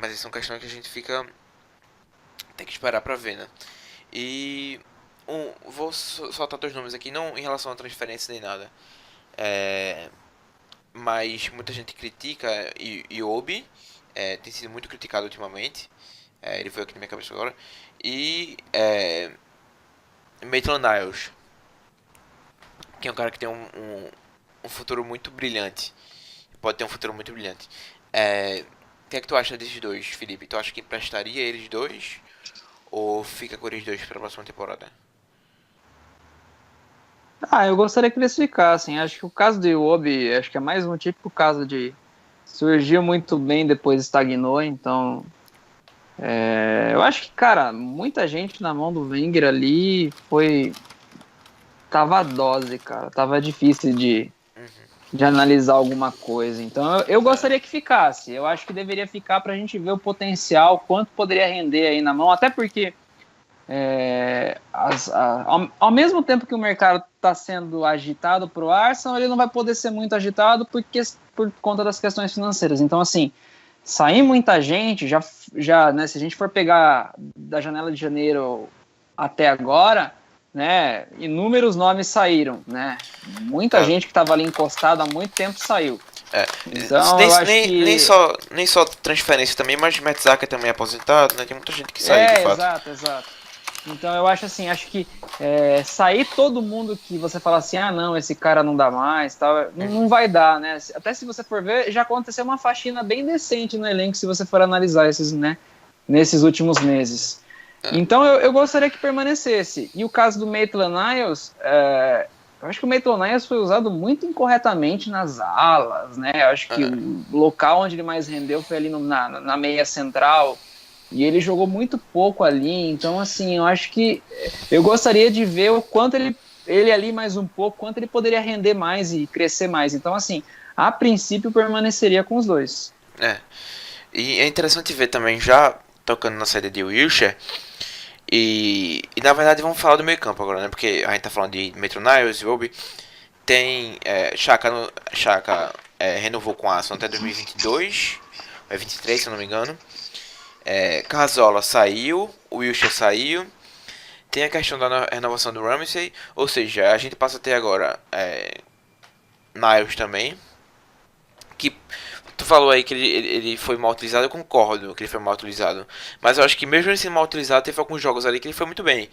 Mas isso são questões que a gente tem que esperar pra ver, né? E vou soltar dois nomes aqui, não em relação a transferência nem nada. Mas muita gente critica Iobi, tem sido muito criticado ultimamente. Ele foi aqui na minha cabeça agora. E Maitland Niles, que é um cara que tem um futuro muito brilhante. Pode ter um futuro muito brilhante. O que é que tu acha desses dois, Felipe? Tu acha que emprestaria eles dois? Ou fica com eles dois para a próxima temporada? Eu gostaria que eles ficassem. Acho que o caso do Iwobi, acho que é mais um típico caso de surgiu muito bem, depois estagnou, então eu acho que, cara, muita gente na mão do Wenger ali tava a dose, cara, tava difícil de analisar alguma coisa, então eu gostaria que ficasse, eu acho que deveria ficar pra gente ver o potencial, quanto poderia render aí na mão, até porque ao mesmo tempo que o mercado está sendo agitado para o Arsenal, ele não vai poder ser muito agitado por conta das questões financeiras. Então, assim, sair muita gente, né, se a gente for pegar da janela de janeiro até agora, né, inúmeros nomes saíram, né? Muita gente que estava ali encostada há muito tempo saiu. Então, eu acho que... Nem só transferência também, mas Mertesacker também é aposentado, né? Tem muita gente que saiu, de fato. Exato. Então eu acho assim, sair todo mundo que você fala assim, não, esse cara não dá mais, tal, não vai dar, né? Até se você for ver, já aconteceu uma faxina bem decente no elenco, se você for analisar nesses últimos meses. Então eu gostaria que permanecesse. E o caso do Maitland Niles, eu acho que o Maitland Niles foi usado muito incorretamente nas alas, né? Eu acho que o local onde ele mais rendeu foi ali na meia central. E ele jogou muito pouco ali, então assim, eu acho que eu gostaria de ver o quanto ele ali mais um pouco, quanto ele poderia render mais e crescer mais. Então assim, a princípio permaneceria com os dois. E é interessante ver também, já tocando na saída de Wilshere, e na verdade vamos falar do meio campo agora, né? Porque a gente tá falando de Maitland Niles, Iwobi, tem Xhaka renovou com a Arsenal até 2022, 23 se eu não me engano. Cazorla saiu, o Wilshere saiu. Tem a questão da renovação do Ramsey, ou seja, a gente passa a ter agora Niles também. Que tu falou aí que ele foi mal utilizado, eu concordo que ele foi mal utilizado. Mas eu acho que mesmo ele sendo mal utilizado, teve alguns jogos ali que ele foi muito bem.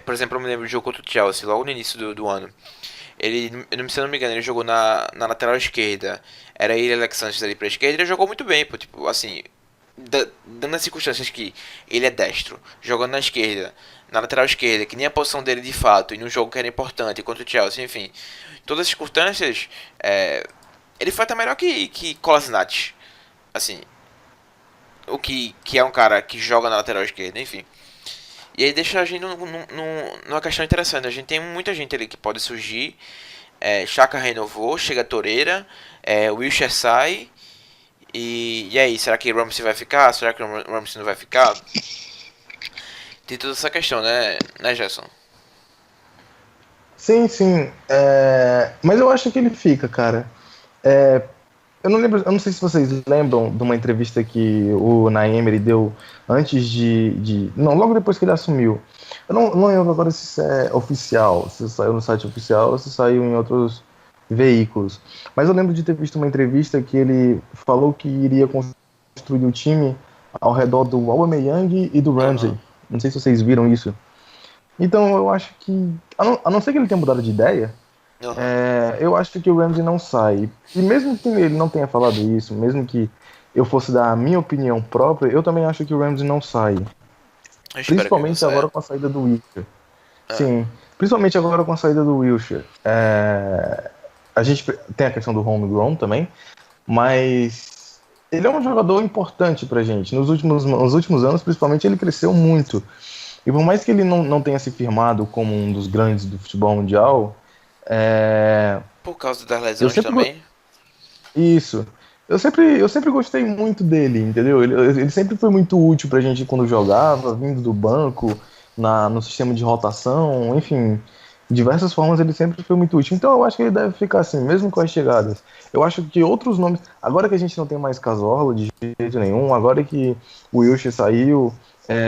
Por exemplo, eu me lembro do jogo contra o Chelsea, logo no início do ano. Ele, se eu não me engano, ele jogou na lateral esquerda. Era ele e Alex Sanchez ali pra esquerda, ele jogou muito bem, pô, tipo, assim, dando as circunstâncias que ele é destro, jogando na esquerda, na lateral esquerda, que nem a posição dele de fato, e num jogo que era importante, contra o Chelsea, enfim. Todas as circunstâncias, ele foi até melhor que Kolasinac, assim, o que é um cara que joga na lateral esquerda, enfim. E aí deixa a gente numa questão interessante. A gente tem muita gente ali que pode surgir. Chaka renovou, chega a Toreira, Wilshere sai. E aí, será que Ramsey vai ficar? Será que Ramsey não vai ficar? Tem toda essa questão, né, Gerson? Sim, sim. Mas eu acho que ele fica, cara. É, eu não lembro, eu não sei se vocês lembram de uma entrevista que o Unai Emery deu antes não, logo depois que ele assumiu. Eu não lembro agora se isso é oficial, se saiu no site oficial ou se saiu em outros veículos. Mas eu lembro de ter visto uma entrevista que ele falou que iria construir o time ao redor do Aubameyang e do Aham. Ramsey. Não sei se vocês viram isso. Então eu acho que, a não ser que ele tenha mudado de ideia, Aham. eu acho que o Ramsey não sai. E mesmo que ele não tenha falado isso, mesmo que eu fosse dar a minha opinião própria, eu também acho que o Ramsey não sai. Eu espero que ele não Principalmente saia. agora com a saída do Wilshere. É. Sim, principalmente agora com a saída do Wilshere. A gente tem a questão do homegrown também, mas ele é um jogador importante pra gente. Nos últimos anos, principalmente, ele cresceu muito. E por mais que ele não tenha se firmado como um dos grandes do futebol mundial, é, Por causa das eu lesões sempre. também. Isso. Eu sempre gostei muito dele, entendeu? Ele sempre foi muito útil pra gente quando jogava, vindo do banco, no sistema de rotação, enfim. De diversas formas ele sempre foi muito útil. Então eu acho que ele deve ficar assim, mesmo com as chegadas. Eu acho que outros nomes. Agora que a gente não tem mais Cazorla de jeito nenhum, agora que o Wilshere saiu,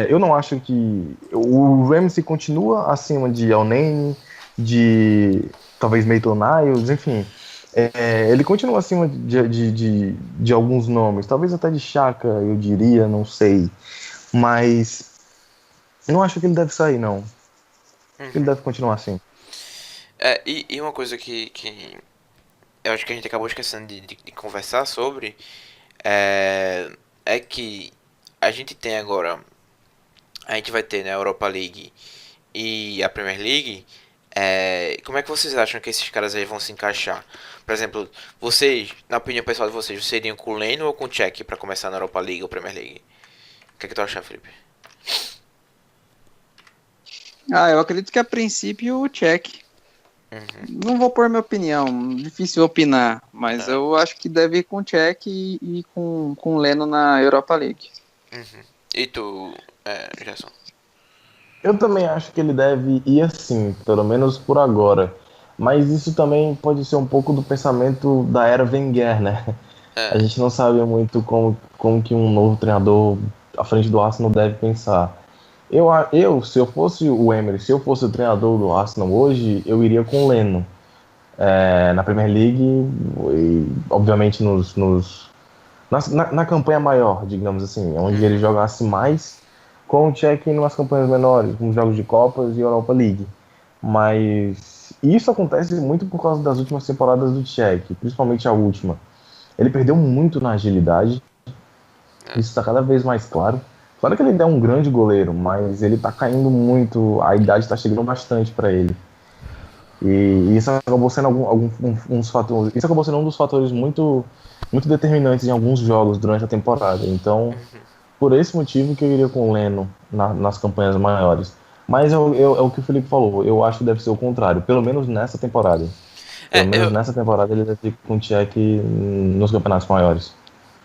eu não acho que. O Ramsey continua acima de Elneny, de talvez Maitland-Niles, enfim. Ele continua acima de alguns nomes, talvez até de Chaka, eu diria, não sei. Mas eu não acho que ele deve sair, não. Acho que ele Uhum. deve continuar assim. E uma coisa que eu acho que a gente acabou esquecendo de conversar sobre é, é que a gente tem agora, a gente vai ter na Europa League e a Premier League. Como é que vocês acham que esses caras aí vão se encaixar? Por exemplo, vocês, na opinião pessoal de vocês, seriam com o Leno ou com o Cech pra começar na Europa League ou Premier League? O que é que tu acha, Felipe? Ah, eu acredito que a princípio o Cech. Uhum. Não vou pôr minha opinião, difícil opinar, mas É. eu acho que deve ir com o Cech e com o Leno na Europa League. Uhum. E tu, Gerson? Eu também acho que ele deve ir assim, pelo menos por agora. Mas isso também pode ser um pouco do pensamento da era Wenger, né? A É. gente não sabe muito como que um novo treinador à frente do Arsenal deve pensar. Se eu fosse o Emery, se eu fosse o treinador do Arsenal hoje, eu iria com o Leno. Na Premier League e, obviamente, na campanha maior, digamos assim, onde ele Uhum. jogasse mais com o Cech em umas campanhas menores, como jogos de Copas e Europa League. Mas isso acontece muito por causa das últimas temporadas do Cech, principalmente a última. Ele perdeu muito na agilidade, É. isso está cada vez mais claro. Claro que ele é um grande goleiro, mas ele está caindo muito, a idade está chegando bastante para ele. E isso acabou sendo uns fatores. Isso acabou sendo um dos fatores muito, muito determinantes em alguns jogos durante a temporada. Então, Uhum. por esse motivo que eu iria com o Leno nas campanhas maiores. Mas é o que o Felipe falou. Eu acho que deve ser o contrário, pelo menos nessa temporada. Pelo menos Eu, nessa temporada ele deve ir com o Tchek nos campeonatos maiores.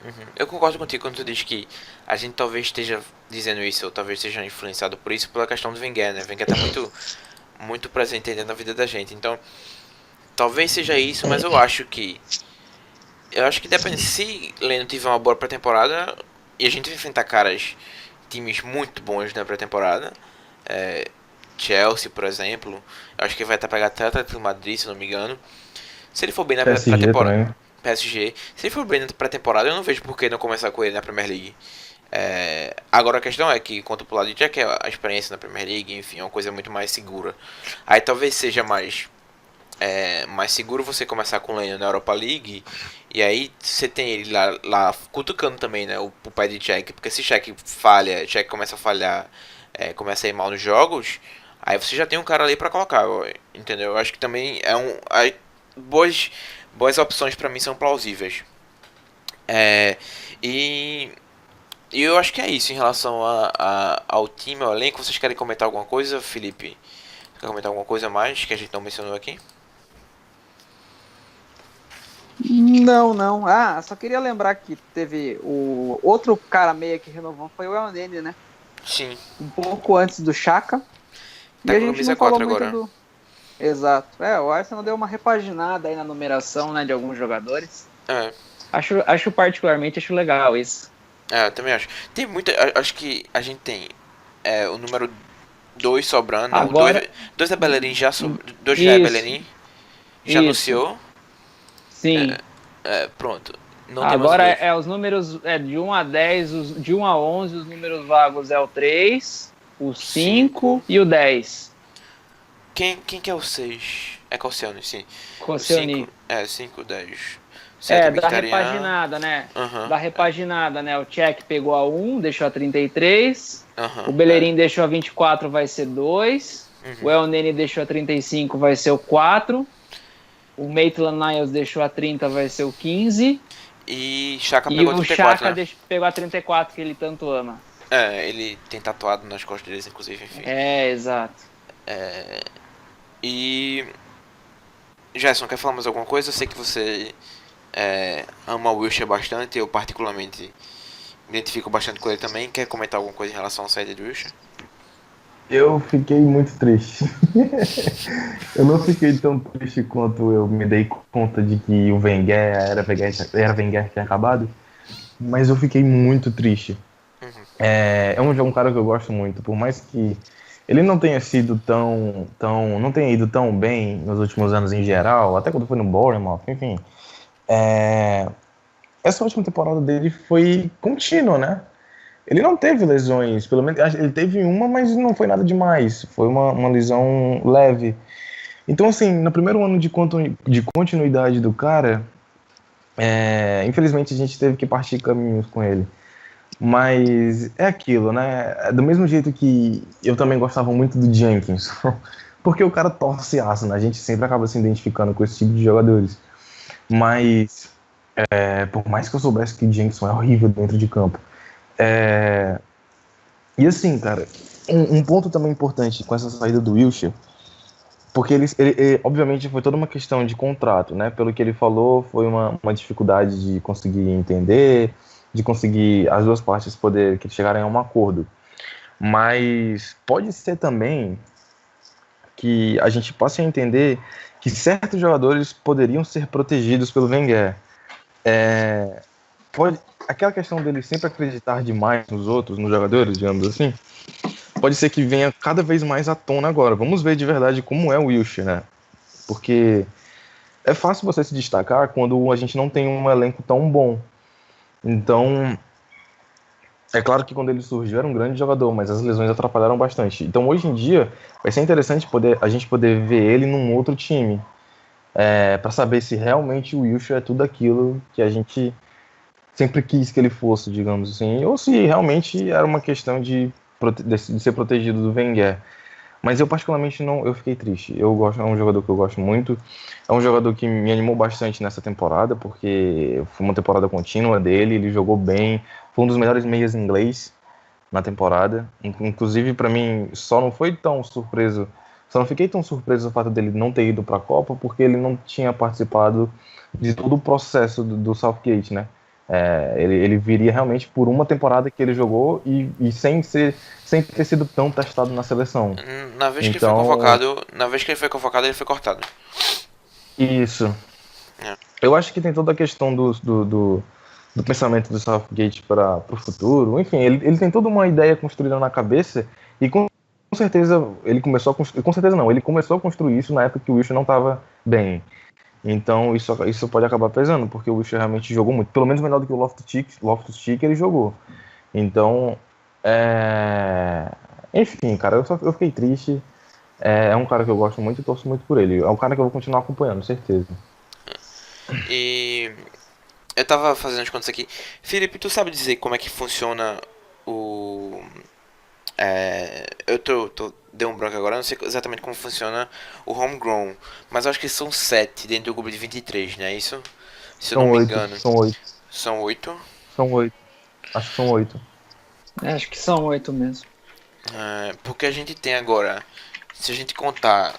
uhum. Eu concordo contigo quando tu diz que a gente talvez esteja dizendo isso, ou talvez esteja influenciado por isso, pela questão do Wenger, né? O Wenger tá muito presente dentro da vida da gente. Então, talvez seja isso, mas eu acho que depende. Se Leno tiver uma boa pré-temporada e a gente vai enfrentar times muito bons na pré-temporada, é, Chelsea, por exemplo, eu acho que vai estar pegando até o Atlético de Madrid, se não me engano. Se ele for bem na PSG pré-temporada, também. PSG, se ele for bem na pré-temporada, eu não vejo por que não começar com ele na Premier League. Agora a questão é que, quanto pro lado de Jack, a experiência na Premier League, enfim, é uma coisa muito mais segura. Aí talvez seja mais seguro você começar com o Leno na Europa League. E aí você tem ele lá cutucando também, né? O pai de Jack. Porque se Jack falha, Jack começa a falhar, começa a ir mal nos jogos. Aí você já tem um cara ali pra colocar, entendeu? Eu acho que também boas, boas opções pra mim são plausíveis. E E eu acho que é isso em relação ao time, ao elenco. Vocês querem comentar alguma coisa, Felipe? Quer comentar alguma coisa a mais que a gente não mencionou aqui? Não, não. Ah, só queria lembrar que teve o outro cara meia que renovou foi o Elneny, né? Sim, Um pouco antes do Chaka. E tá a com a gente camisa não falou 4 muito agora. do. Exato. O Arsenal deu uma repaginada aí na numeração, né, de alguns jogadores. É, Acho particularmente acho legal isso. eu também acho. Tem muita. Acho que a gente tem o número 2 sobrando. O Agora, 2 da Bellerin já dois já é isso, Bellerin. Já isso. anunciou. Sim. Pronto. Não tem mais o Agora 2. os números de 1 a 10, de 1 a 11, os números vagos é o 3, o 5 e o 10. Quem que é o 6? É Koscielny, sim. O Koscielny. 5. 5, 10. 7 é Da Mkhitaryan. repaginada, né? Aham. Da repaginada, né? O Cech pegou a 1, deixou a 33. Aham. O Bellerin deixou a 24, vai ser 2. Uhum. O Elneny deixou a 35, vai ser o 4. O Maitland-Niles deixou a 30, vai ser o 15. E Xhaka E pegou o 34, Xhaka né? pegou a 34, que ele tanto ama. Ele tem tatuado nas costas deles, inclusive, enfim. Exato. E... Gerson, quer falar mais alguma coisa? Eu sei que você ama o Wilshere bastante, eu particularmente me identifico bastante com ele também. Quer comentar alguma coisa em relação à saída do Wilshere? Eu fiquei muito triste. Eu não fiquei tão triste quanto eu me dei conta de que o era Wenger tinha acabado, mas eu fiquei muito triste. É um cara que eu gosto muito, por mais que ele não tenha sido não tenha ido tão bem nos últimos anos em geral, até quando foi no Bournemouth, enfim. Essa última temporada dele foi contínua, né? Ele não teve lesões, pelo menos ele teve uma, mas não foi nada demais. Foi uma lesão leve. Então, assim, no primeiro ano de continuidade do cara, infelizmente a gente teve que partir caminhos com ele. Mas é aquilo, né? Do mesmo jeito que eu também gostava muito do Jenkins, porque o cara torce aço, né? A gente sempre acaba se identificando com esse tipo de jogadores. Mas, por mais que eu soubesse que o Jenkins é horrível dentro de campo, e assim, cara, um ponto também importante com essa saída do Wilshere, porque ele, obviamente foi toda uma questão de contrato, né? Pelo que ele falou, foi uma dificuldade de conseguir entender, de conseguir as duas partes que chegarem a um acordo. Mas pode ser também que a gente possa entender que certos jogadores poderiam ser protegidos pelo Wenger. Aquela questão dele sempre acreditar demais nos outros, nos jogadores, digamos assim, pode ser que venha cada vez mais à tona agora. Vamos ver de verdade como é o Wilshere, né? Porque é fácil você se destacar quando a gente não tem um elenco tão bom. Então, é claro que quando ele surgiu era um grande jogador, mas as lesões atrapalharam bastante. Então, hoje em dia, vai ser interessante a gente poder ver ele num outro time, para saber se realmente o Wilshere é tudo aquilo que a gente sempre quis que ele fosse, digamos assim, ou se realmente era uma questão de ser protegido do Wenger. Mas eu particularmente não, eu fiquei triste. É um jogador que eu gosto muito. É um jogador que me animou bastante nessa temporada, porque foi uma temporada contínua dele, ele jogou bem, foi um dos melhores meias inglês na temporada. Inclusive, para mim, só não fiquei tão surpreso o fato dele não ter ido para a Copa, porque ele não tinha participado de todo o processo do Southgate, né? Ele viria realmente por uma temporada que ele jogou e sem ter sido tão testado na seleção. Na vez que ele foi convocado, ele foi cortado. Isso. Eu acho que tem toda a questão do pensamento do Southgate para o futuro. Enfim, ele tem toda uma ideia construída na cabeça e com certeza ele começou a construir. Com certeza não, ele começou a construir isso na época que o Wilshere não estava bem. Então isso pode acabar pesando, porque o Wilshere realmente jogou muito. Pelo menos melhor do que o Loftus-Cheek ele jogou. Então, enfim, cara, eu fiquei triste. É um cara que eu gosto muito e torço muito por ele. É um cara que eu vou continuar acompanhando, certeza. E eu tava fazendo as contas aqui. Felipe, tu sabe dizer como é que funciona o... dei um branco agora, eu não sei exatamente como funciona o homegrown, mas eu acho que são 7 dentro do grupo de 23, não é isso? Se eu não me engano. São 8. São 8? São 8. Acho que são 8. Acho que são 8 mesmo. Porque a gente tem agora, se a gente contar,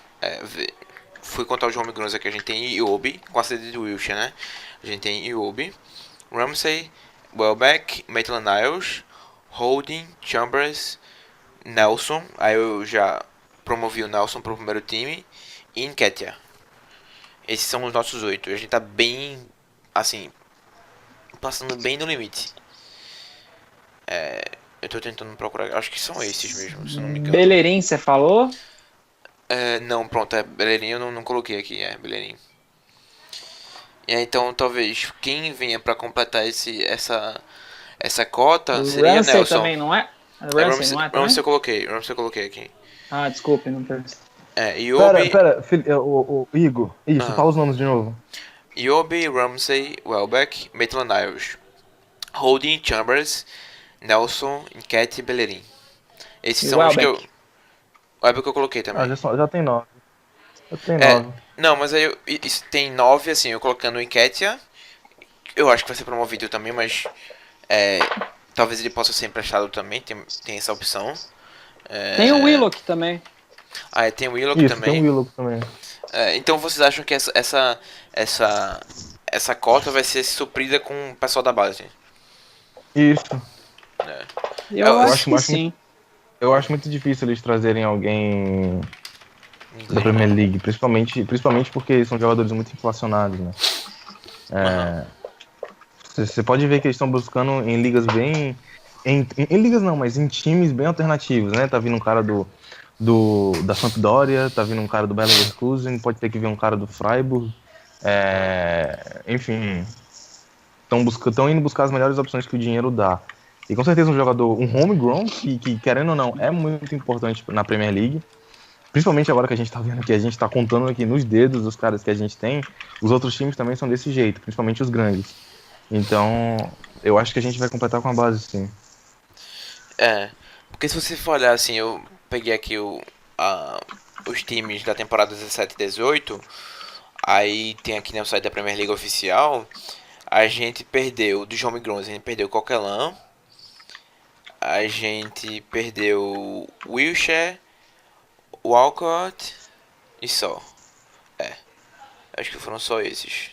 fui contar os homegrowns aqui, a gente tem Iobi, com a sede de Wilshire, né? A gente tem Iobi, Ramsey, Welbeck, Maitland-Niles, Holding, Chambers, Nelson, aí eu já promovi o Nelson pro primeiro time, e Nketiah. Esses são os nossos 8. A gente tá bem, assim, passando bem no limite. Eu tô tentando procurar, acho que são esses mesmo, se eu não me engano. Bellerin, você falou? Não, pronto, Bellerin eu não coloquei aqui, Bellerin. E aí, então, talvez, quem venha pra completar essa cota seria Ramsey Nelson. também não é? Ramsey não é também? Ramsey eu coloquei aqui. Ah, desculpe, não percebi. Iobi, Pera, o Igor. Isso, fala os nomes de novo. Iobi, Ramsey, Welbeck, Maitland-Niles, Holding, Chambers, Nelson, Nketiah e Bellerin. Esses E são os que eu... Welbeck? Welbeck eu coloquei também. Já tem 9. Já tem 9. Não, mas aí isso tem 9, assim, eu colocando o Nketiah. Eu acho que vai ser promovido também, mas talvez ele possa ser emprestado também, tem essa opção. Tem o Willock também. Tem o Willock Isso, também. tem o Willock também. Então vocês acham que essa cota vai ser suprida com o pessoal da base? Isso. Eu acho que acho sim. Eu acho muito difícil eles trazerem alguém da Premier League, principalmente porque são jogadores muito inflacionados, né? Você pode ver que eles estão buscando em ligas bem... Em ligas não, mas em times bem alternativos, né? Tá vindo um cara da Sampdoria, tá vindo um cara do Bayer Leverkusen, pode ter que vir um cara do Freiburg. Enfim, estão indo buscar as melhores opções que o dinheiro dá. E com certeza um homegrown, que querendo ou não, é muito importante na Premier League. Principalmente agora que a gente tá vendo que a gente tá contando aqui nos dedos os caras que a gente tem. Os outros times também são desse jeito, principalmente os grandes. Então, eu acho que a gente vai completar com a base, sim. Porque se você for olhar assim, eu peguei aqui os times da temporada 17 e 18. Aí tem aqui no site da Premier League oficial. A gente perdeu dos homegrowns, a gente perdeu Coquelin. A gente perdeu Wilshere, Walcott e só. Acho que foram só esses.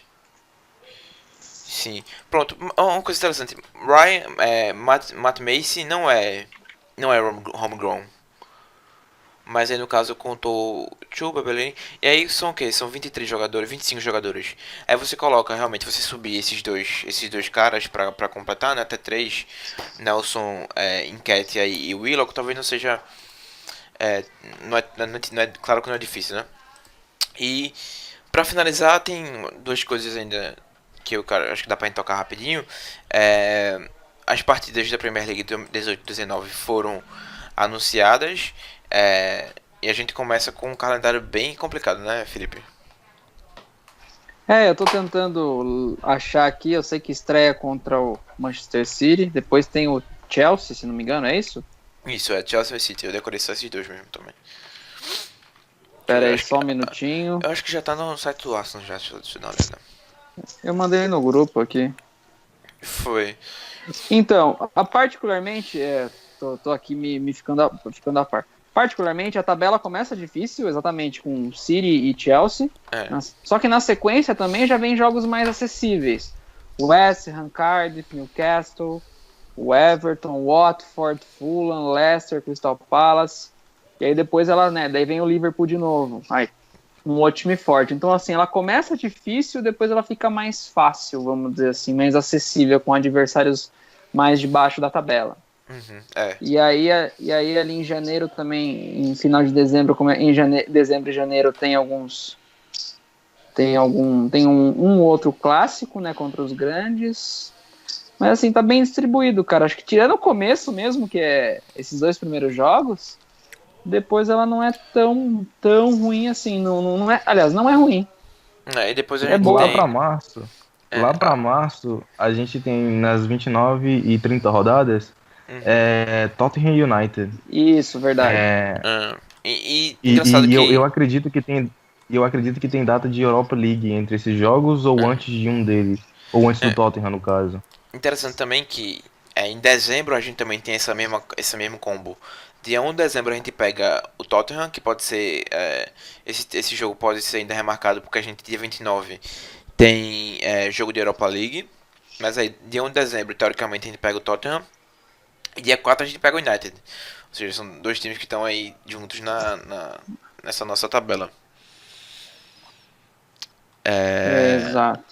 Sim. Pronto, uma coisa interessante. Matt Macy não é homegrown. Mas aí no caso contou Chuba, Bellerin. E aí são o que? São 23 jogadores, 25 jogadores. Aí você coloca, realmente, você subir esses dois caras pra completar, né? Até 3. Nelson, Nketiah e Willock, talvez não seja... não é, claro que não é difícil, né? E pra finalizar, tem duas coisas ainda que eu acho que dá pra gente tocar rapidinho. As partidas da Premier League 18 e 19 foram anunciadas. E a gente começa com um calendário bem complicado, né, Felipe? Eu tô tentando achar aqui. Eu sei que estreia contra o Manchester City. Depois tem o Chelsea, se não me engano, é isso? Isso, Chelsea e City. Eu decorei só esses dois mesmo também. Pera aí, só um minutinho. Eu acho que já tá no site do Arsenal já, deixa eu dar uma olhada. Eu mandei no grupo aqui. Foi. Então, particularmente, tô aqui me ficando a par. Particularmente, a tabela começa difícil, exatamente com City e Chelsea. Só que na sequência também já vem jogos mais acessíveis. West Ham, Cardiff, Newcastle, o Everton, Watford, Fulham, Leicester, Crystal Palace. E aí depois daí vem o Liverpool de novo. Um outro time forte. Então, assim, ela começa difícil, depois ela fica mais fácil, vamos dizer assim, mais acessível, com adversários mais de baixo da tabela. E aí ali em janeiro também, em final de dezembro, dezembro e janeiro tem um outro clássico, né, contra os grandes. Mas assim, tá bem distribuído, cara. Acho que tirando o começo mesmo, que é esses 2 primeiros jogos, depois ela não é tão ruim assim. Não é, aliás, não é ruim. E depois a gente boa. Lá pra março, a gente tem nas 29 e 30 rodadas Tottenham United. Isso, verdade. Engraçado que eu acredito que tem data de Europa League entre esses jogos, ou antes de um deles. Ou antes do Tottenham, no caso. Interessante também que em dezembro a gente também tem esse mesmo combo. Dia 1 de dezembro a gente pega o Tottenham, que pode ser. Esse jogo pode ser ainda remarcado porque a gente, dia 29, tem jogo de Europa League. Mas aí, dia 1 de dezembro, teoricamente, a gente pega o Tottenham. E dia 4 a gente pega o United. Ou seja, são dois times que estão aí juntos nessa nossa tabela. Exato.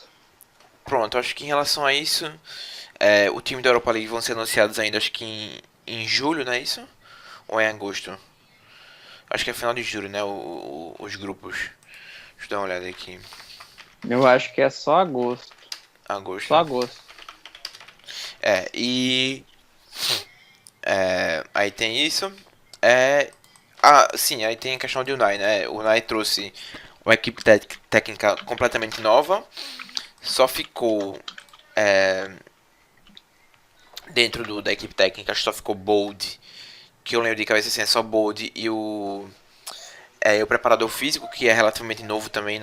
Pronto, acho que em relação a isso, o time da Europa League vão ser anunciados ainda, acho que em julho, não é isso? Ou é em agosto? Acho que é final de julho, né? Os grupos. Deixa eu dar uma olhada aqui. Eu acho que é só agosto. Agosto. Só agosto. Aí tem isso. Sim, aí tem a questão de Unai, né? O Unai trouxe uma equipe técnica completamente nova. Só ficou dentro da equipe técnica, acho que só ficou Bold, que eu lembro de cabeça assim, é só Bold e o preparador físico, que é relativamente novo também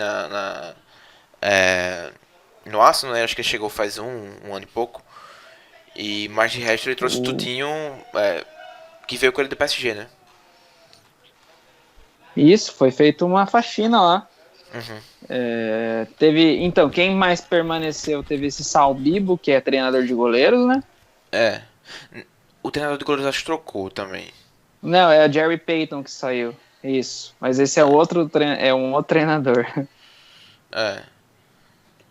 no Arsenal, né? Acho que ele chegou faz um ano e pouco. E mais de resto ele trouxe tudinho que veio com ele do PSG, né? Isso, foi feita uma faxina lá. Uhum. Então, quem mais permaneceu? Teve esse Sal Bibo, que é treinador de goleiros, né? O treinador de goleiros acho que trocou também. Não, é o Jerry Payton que saiu. Isso. Mas esse é um outro treinador.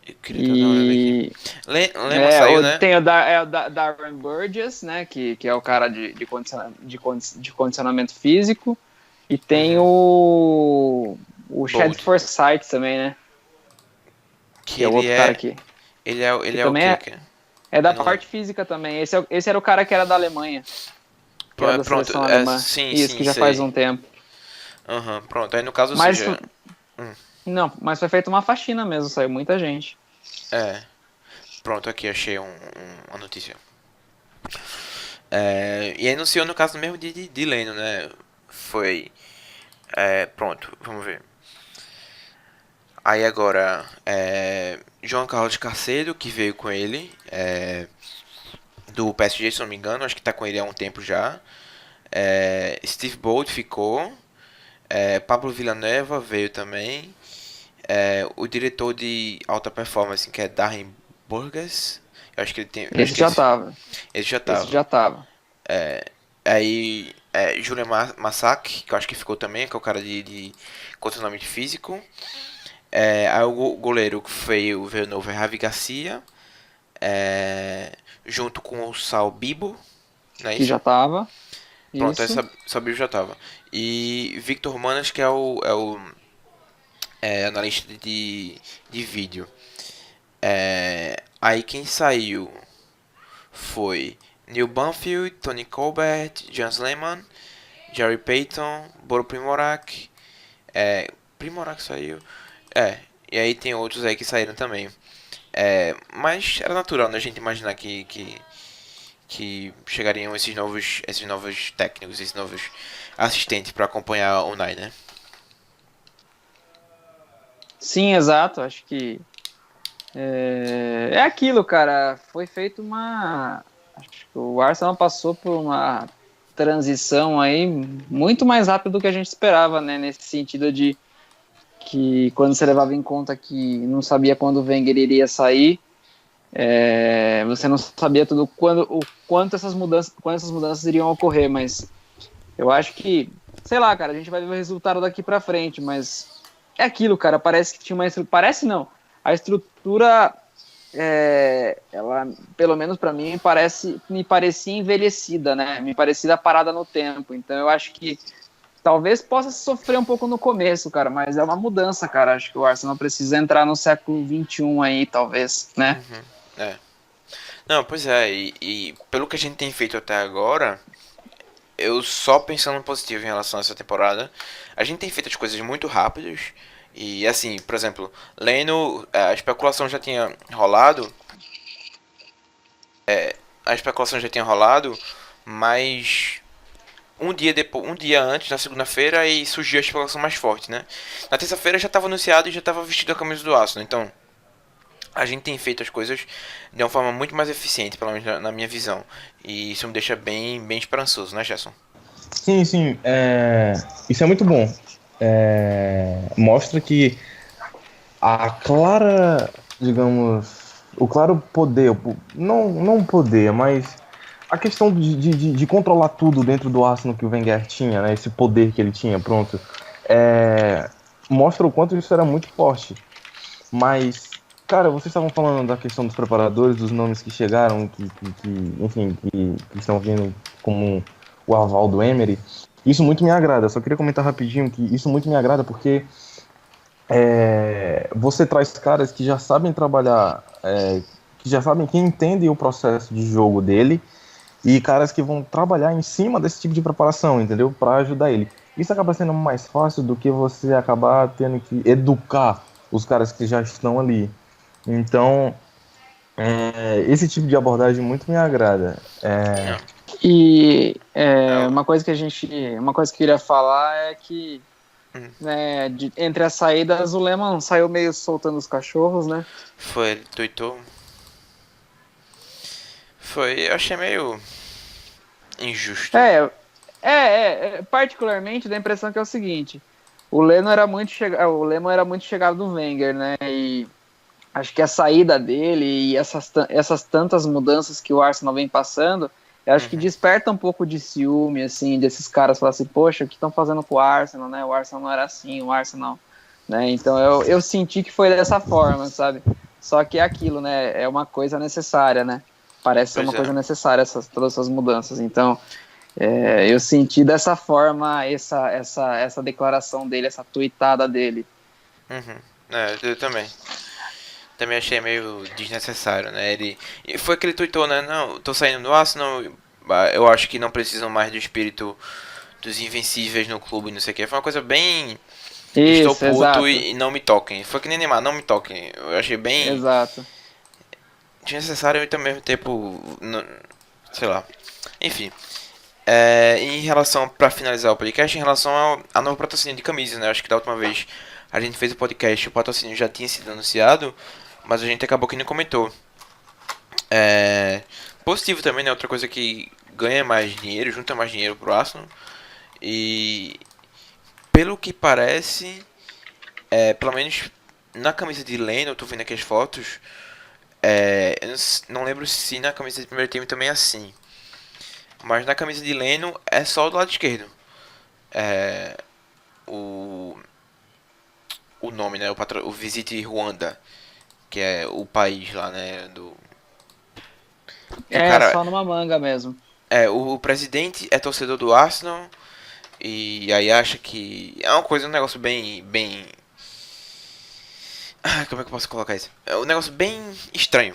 Eu queria dar uma olhada aqui. Lema saiu, né? Tem o Darren Burgess, né? Que é o cara de condicionamento físico. E tem o Chad Forsythe também, né? Que é o outro cara aqui. Ele é o quê? É da parte física também. Esse era o cara que era da Alemanha. Que era da seleção alemã. Isso, que já faz um tempo. Pronto, aí no caso Não, mas foi feita uma faxina mesmo, saiu muita gente. Pronto, aqui achei uma notícia. E anunciou no caso mesmo de Leno, né? Foi. Pronto, vamos ver. Aí agora, João Carlos Carcedo, que veio com ele, do PSG, se não me engano, acho que tá com ele há um tempo já. Steve Bold ficou. Pablo Villanueva veio também. O diretor de alta performance, que é Darren Burgess, eu acho que ele tem. Esse já tava. Esse já tava. Aí, Julian Massac, que eu acho que ficou também, que é o cara de condicionamento físico. Aí o goleiro que veio novo é Javi Garcia, junto com o Sal Bibo, né? Que já tava. Pronto, Sal Bibo já tava. E Victor Manas, que é o analista de vídeo. Aí quem saiu foi Neil Banfield, Tony Colbert, Jans Lehmann, Jerry Payton, Boro Primorac. Primorac saiu. E aí tem outros aí que saíram também. Mas era natural, né, a gente imaginar que chegariam esses novos técnicos, esses novos assistentes para acompanhar o Unai, né? Sim, exato. Acho que é aquilo, cara. Foi feito acho que o Arsenal passou por uma transição aí muito mais rápido do que a gente esperava, né? Nesse sentido de que quando você levava em conta que não sabia quando o Wenger iria sair, você não sabia quanto essas mudanças iriam ocorrer, mas eu acho que, sei lá, cara, a gente vai ver o resultado daqui pra frente, mas é aquilo, cara, parece que tinha uma estrutura, parece não, a estrutura, ela, pelo menos pra mim, me parecia envelhecida, né, me parecia parada no tempo, então eu acho que talvez possa sofrer um pouco no começo, cara, mas é uma mudança, cara, acho que o Arsenal precisa entrar no século XXI aí, talvez, né. Não, pois e pelo que a gente tem feito até agora, eu só pensando positivo em relação a essa temporada. A gente tem feito as coisas muito rápidas. E assim, por exemplo, Leno, a especulação já tinha rolado. Mas um dia antes, na segunda-feira, aí surgiu a especulação mais forte, né? Na terça-feira já estava anunciado e já estava vestido a camisa do Arsenal. Então, a gente tem feito as coisas de uma forma muito mais eficiente, pelo menos na minha visão. E isso me deixa bem esperançoso, né, Gerson? Sim, sim. Isso é muito bom. Mostra que a clara, digamos, o claro poder, não poder, mas a questão de controlar tudo dentro do Arsenal que o Wenger tinha, né? Esse poder que ele tinha, pronto, mostra o quanto isso era muito forte. Mas, cara, vocês estavam falando da questão dos preparadores, dos nomes que chegaram, enfim, que estão vindo como o aval do Emery. Isso muito me agrada. Só queria comentar rapidinho que isso muito me agrada porque você traz caras que já sabem trabalhar, que já sabem, que entendem o processo de jogo dele e caras que vão trabalhar em cima desse tipo de preparação, entendeu? Para ajudar ele. Isso acaba sendo mais fácil do que você acabar tendo que educar os caras que já estão ali. Então, esse tipo de abordagem muito me agrada. Não. E É, uma coisa que eu queria falar é que hum, né, entre as saídas o Lehmann saiu meio soltando os cachorros, né? foi, ele tuitou. Foi, eu achei meio injusto. Particularmente dá a impressão que é o seguinte, o Lehmann era muito chegado do Wenger, né? E acho que a saída dele e essas tantas mudanças que o Arsenal vem passando, eu acho que Uhum. desperta um pouco de ciúme, assim, desses caras falar assim, poxa, o que estão fazendo com o Arsenal, né? O Arsenal não era assim, o Arsenal, né? Então eu senti que foi dessa forma, sabe? Só que é aquilo, né? É uma coisa necessária, né? Parece ser Pois uma é. coisa necessária todas essas mudanças. Então, eu senti dessa forma essa declaração dele, essa tuitada dele. Uhum. Eu também. Também achei meio desnecessário, né? E foi que ele tuitou, né? Não, tô saindo do Arsenal. Eu acho que não precisam mais do espírito dos invencíveis no clube, não sei o que. Foi uma coisa bem. Estou Isso, puto exato, e não me toquem. Foi que nem Neymar, não me toquem. Eu achei bem exato. desnecessário e ao mesmo tempo. Sei lá. Enfim. Em relação, pra finalizar o podcast, em relação ao novo patrocínio de camisas, né? Acho que da última vez a gente fez o podcast, o patrocínio já tinha sido anunciado, mas a gente acabou que não comentou. É, positivo também, né? Outra coisa que ganha mais dinheiro, junta mais dinheiro pro Arsenal. E pelo que parece, pelo menos na camisa de Leno, eu tô vendo aqui as fotos. Eu não lembro se na camisa de primeiro time também é assim. Mas na camisa de Leno é só do lado esquerdo. É, o, o nome, né? O Visit Ruanda, que é o país lá, né? Que o cara. Só numa manga mesmo. O presidente é torcedor do Arsenal e aí acha que é uma coisa, um negócio bem. Como é que eu posso colocar isso? É um negócio bem estranho.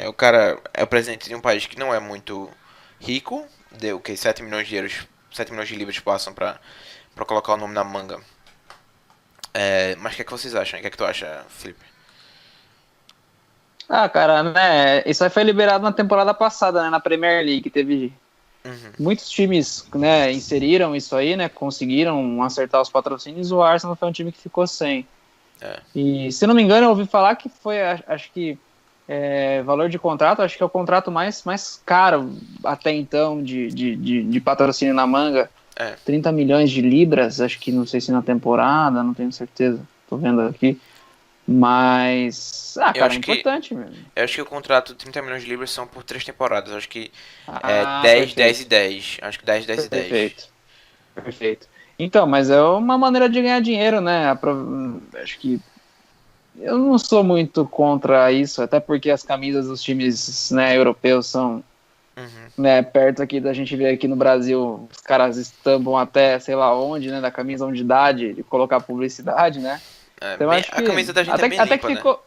O cara é o presidente de um país que não é muito rico, deu que 7 milhões de euros, 7 milhões de libras passam pra colocar o nome na manga. Mas o que é que vocês acham? O que é que tu acha, Felipe? Ah, cara, né? Isso aí foi liberado na temporada passada, né? Na Premier League. Teve Uhum. muitos times, né? Inseriram isso aí, né? Conseguiram acertar os patrocínios. O Arsenal foi um time que ficou sem. É. E se não me engano, eu ouvi falar que foi, acho que valor de contrato, acho que é o contrato mais caro até então de patrocínio na manga. É. 30 milhões de libras, acho que não sei se na temporada, não tenho certeza. Tô vendo aqui. Mas, Eu cara, é acho que importante mesmo. eu acho que o contrato de 30 milhões de libras são por 3 temporadas. Eu acho que é Ah, 10, 10 e perfeito. 10. Acho que 10, 10 e 10. Perfeito. Perfeito. Então, mas é uma maneira de ganhar dinheiro, né? Acho que eu não sou muito contra isso, até porque as camisas dos times, né, europeus são, Uhum. né, perto aqui da gente ver aqui no Brasil, os caras estampam até sei lá onde, né, da camisa onde dá de colocar publicidade, né? Então eu acho A que camisa da gente é bem até que limpa, né? ficou,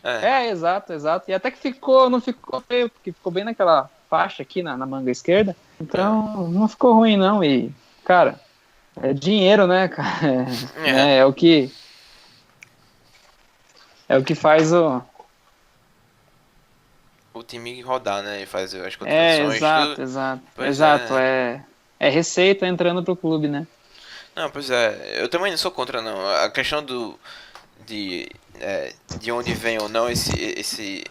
É. exato, exato. E até que não ficou feio, porque ficou bem naquela faixa aqui na manga esquerda. É. Então não ficou ruim não. E, cara, é dinheiro, né, cara? É. É o que faz o. O time rodar, né? E fazer as contratações, tudo. Exato, exato. Pois Exato. é. É receita entrando pro clube, né? Não, pois é. Eu também não sou contra, não. A questão de onde vem ou não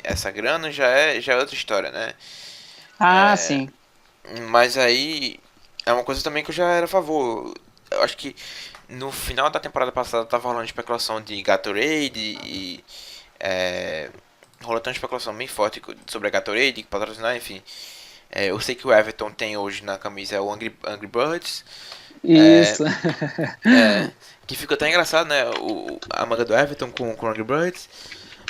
essa grana já é outra história, né? Ah, É, sim. mas aí é uma coisa também que eu já era a favor. Eu acho que no final da temporada passada tava rolando especulação de Gatorade e rolou uma especulação bem forte sobre a Gatorade, que patrocinar, enfim. Eu sei que o Everton tem hoje na camisa o Angry Birds. É, Isso. que fica até engraçado, né? A manga do Everton com o Angry Birds.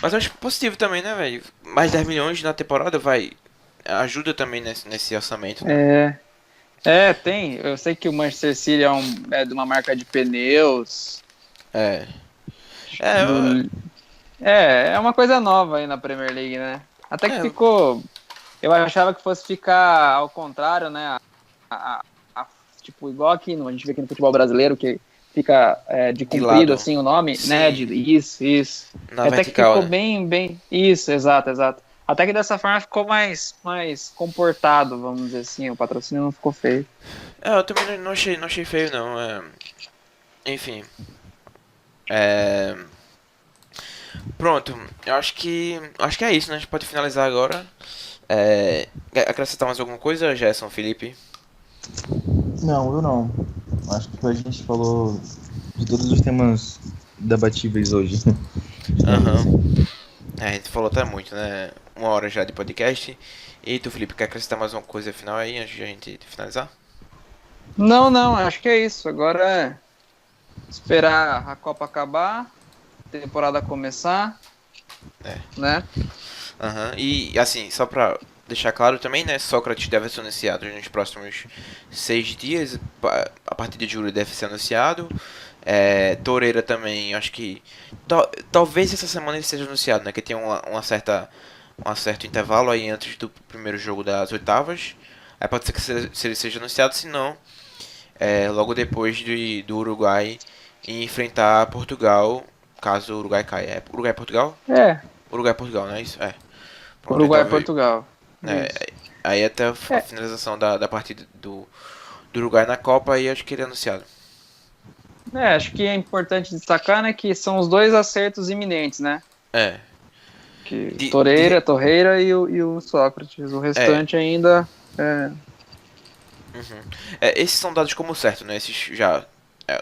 Mas eu acho positivo também, né, velho? Mais 10 milhões na temporada vai. Ajuda também nesse orçamento, né? Tem. Eu sei que o Manchester City é de uma marca de pneus. É. É, Do, é uma coisa nova aí na Premier League, né? Até que é, ficou. Eu achava que fosse ficar ao contrário, né? Tipo, igual aqui, a gente vê aqui no futebol brasileiro, que fica de de comprido, lado. assim, o nome, né? Sim, Isso. na Até que vertical, ficou né? bem. Isso, exato. Até que dessa forma ficou mais comportado, vamos dizer assim. O patrocínio não ficou feio. Eu também não achei feio, não. Enfim. É, pronto, eu acho que é isso, né? A gente pode finalizar agora. Quer acrescentar mais alguma coisa, Gerson, Felipe? Não, eu não. Acho que a gente falou de todos os temas debatíveis hoje. Digamos Aham. assim. A gente falou até muito, né? 1 hora já de podcast. E tu, Felipe, quer acrescentar mais uma coisa final aí antes de a gente finalizar? Não, acho que é isso. Agora é esperar a Copa acabar, temporada começar, É. né? Aham. E assim, só pra deixar claro também, né? Sócrates deve ser anunciado nos próximos 6 dias. A partir de julho deve ser anunciado. Torreira também, acho que. Talvez essa semana ele seja anunciado, né? Que tem um certo intervalo aí antes do primeiro jogo das oitavas. Aí pode ser que se ele seja anunciado, se não, logo depois do Uruguai enfrentar Portugal, caso o Uruguai caia. Uruguai e Portugal? É, Uruguai e Portugal, não é isso? Pronto, aí Uruguai e talvez. Portugal. É, Isso. aí até a É, finalização da partida do Uruguai na Copa, aí acho que ele é anunciado. acho que é importante destacar, né, que são os dois acertos iminentes, né? É. Que De, de, Torreira e o Sócrates. O é. restante ainda é. Uhum. Esses são dados como certo, né? Esses já.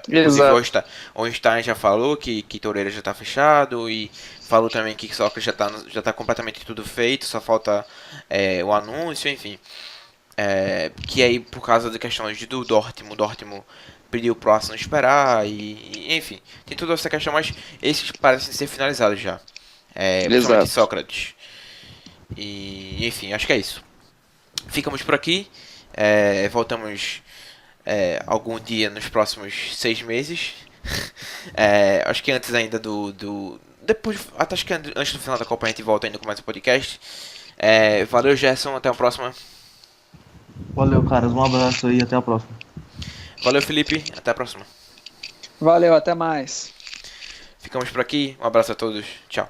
Inclusive Exato. o Einstein já falou que Torreira já tá fechado e falou também que Sócrates já tá completamente tudo feito, só falta o anúncio, enfim. Que aí por causa de questões do Dortmund, pediu pro Arsenal esperar enfim, tem toda essa questão, mas esses parecem ser finalizados já. Principalmente Exato. Sócrates. E enfim, acho que é isso. Ficamos por aqui. Voltamos algum dia nos próximos 6 meses. Acho que antes ainda depois, até acho que antes do final da Copa a gente volta ainda com mais um podcast. Valeu, Gerson. Até a próxima. Valeu, caras. Um abraço aí e até a próxima. Valeu, Felipe. Até a próxima. Valeu, até mais. Ficamos por aqui. Um abraço a todos. Tchau.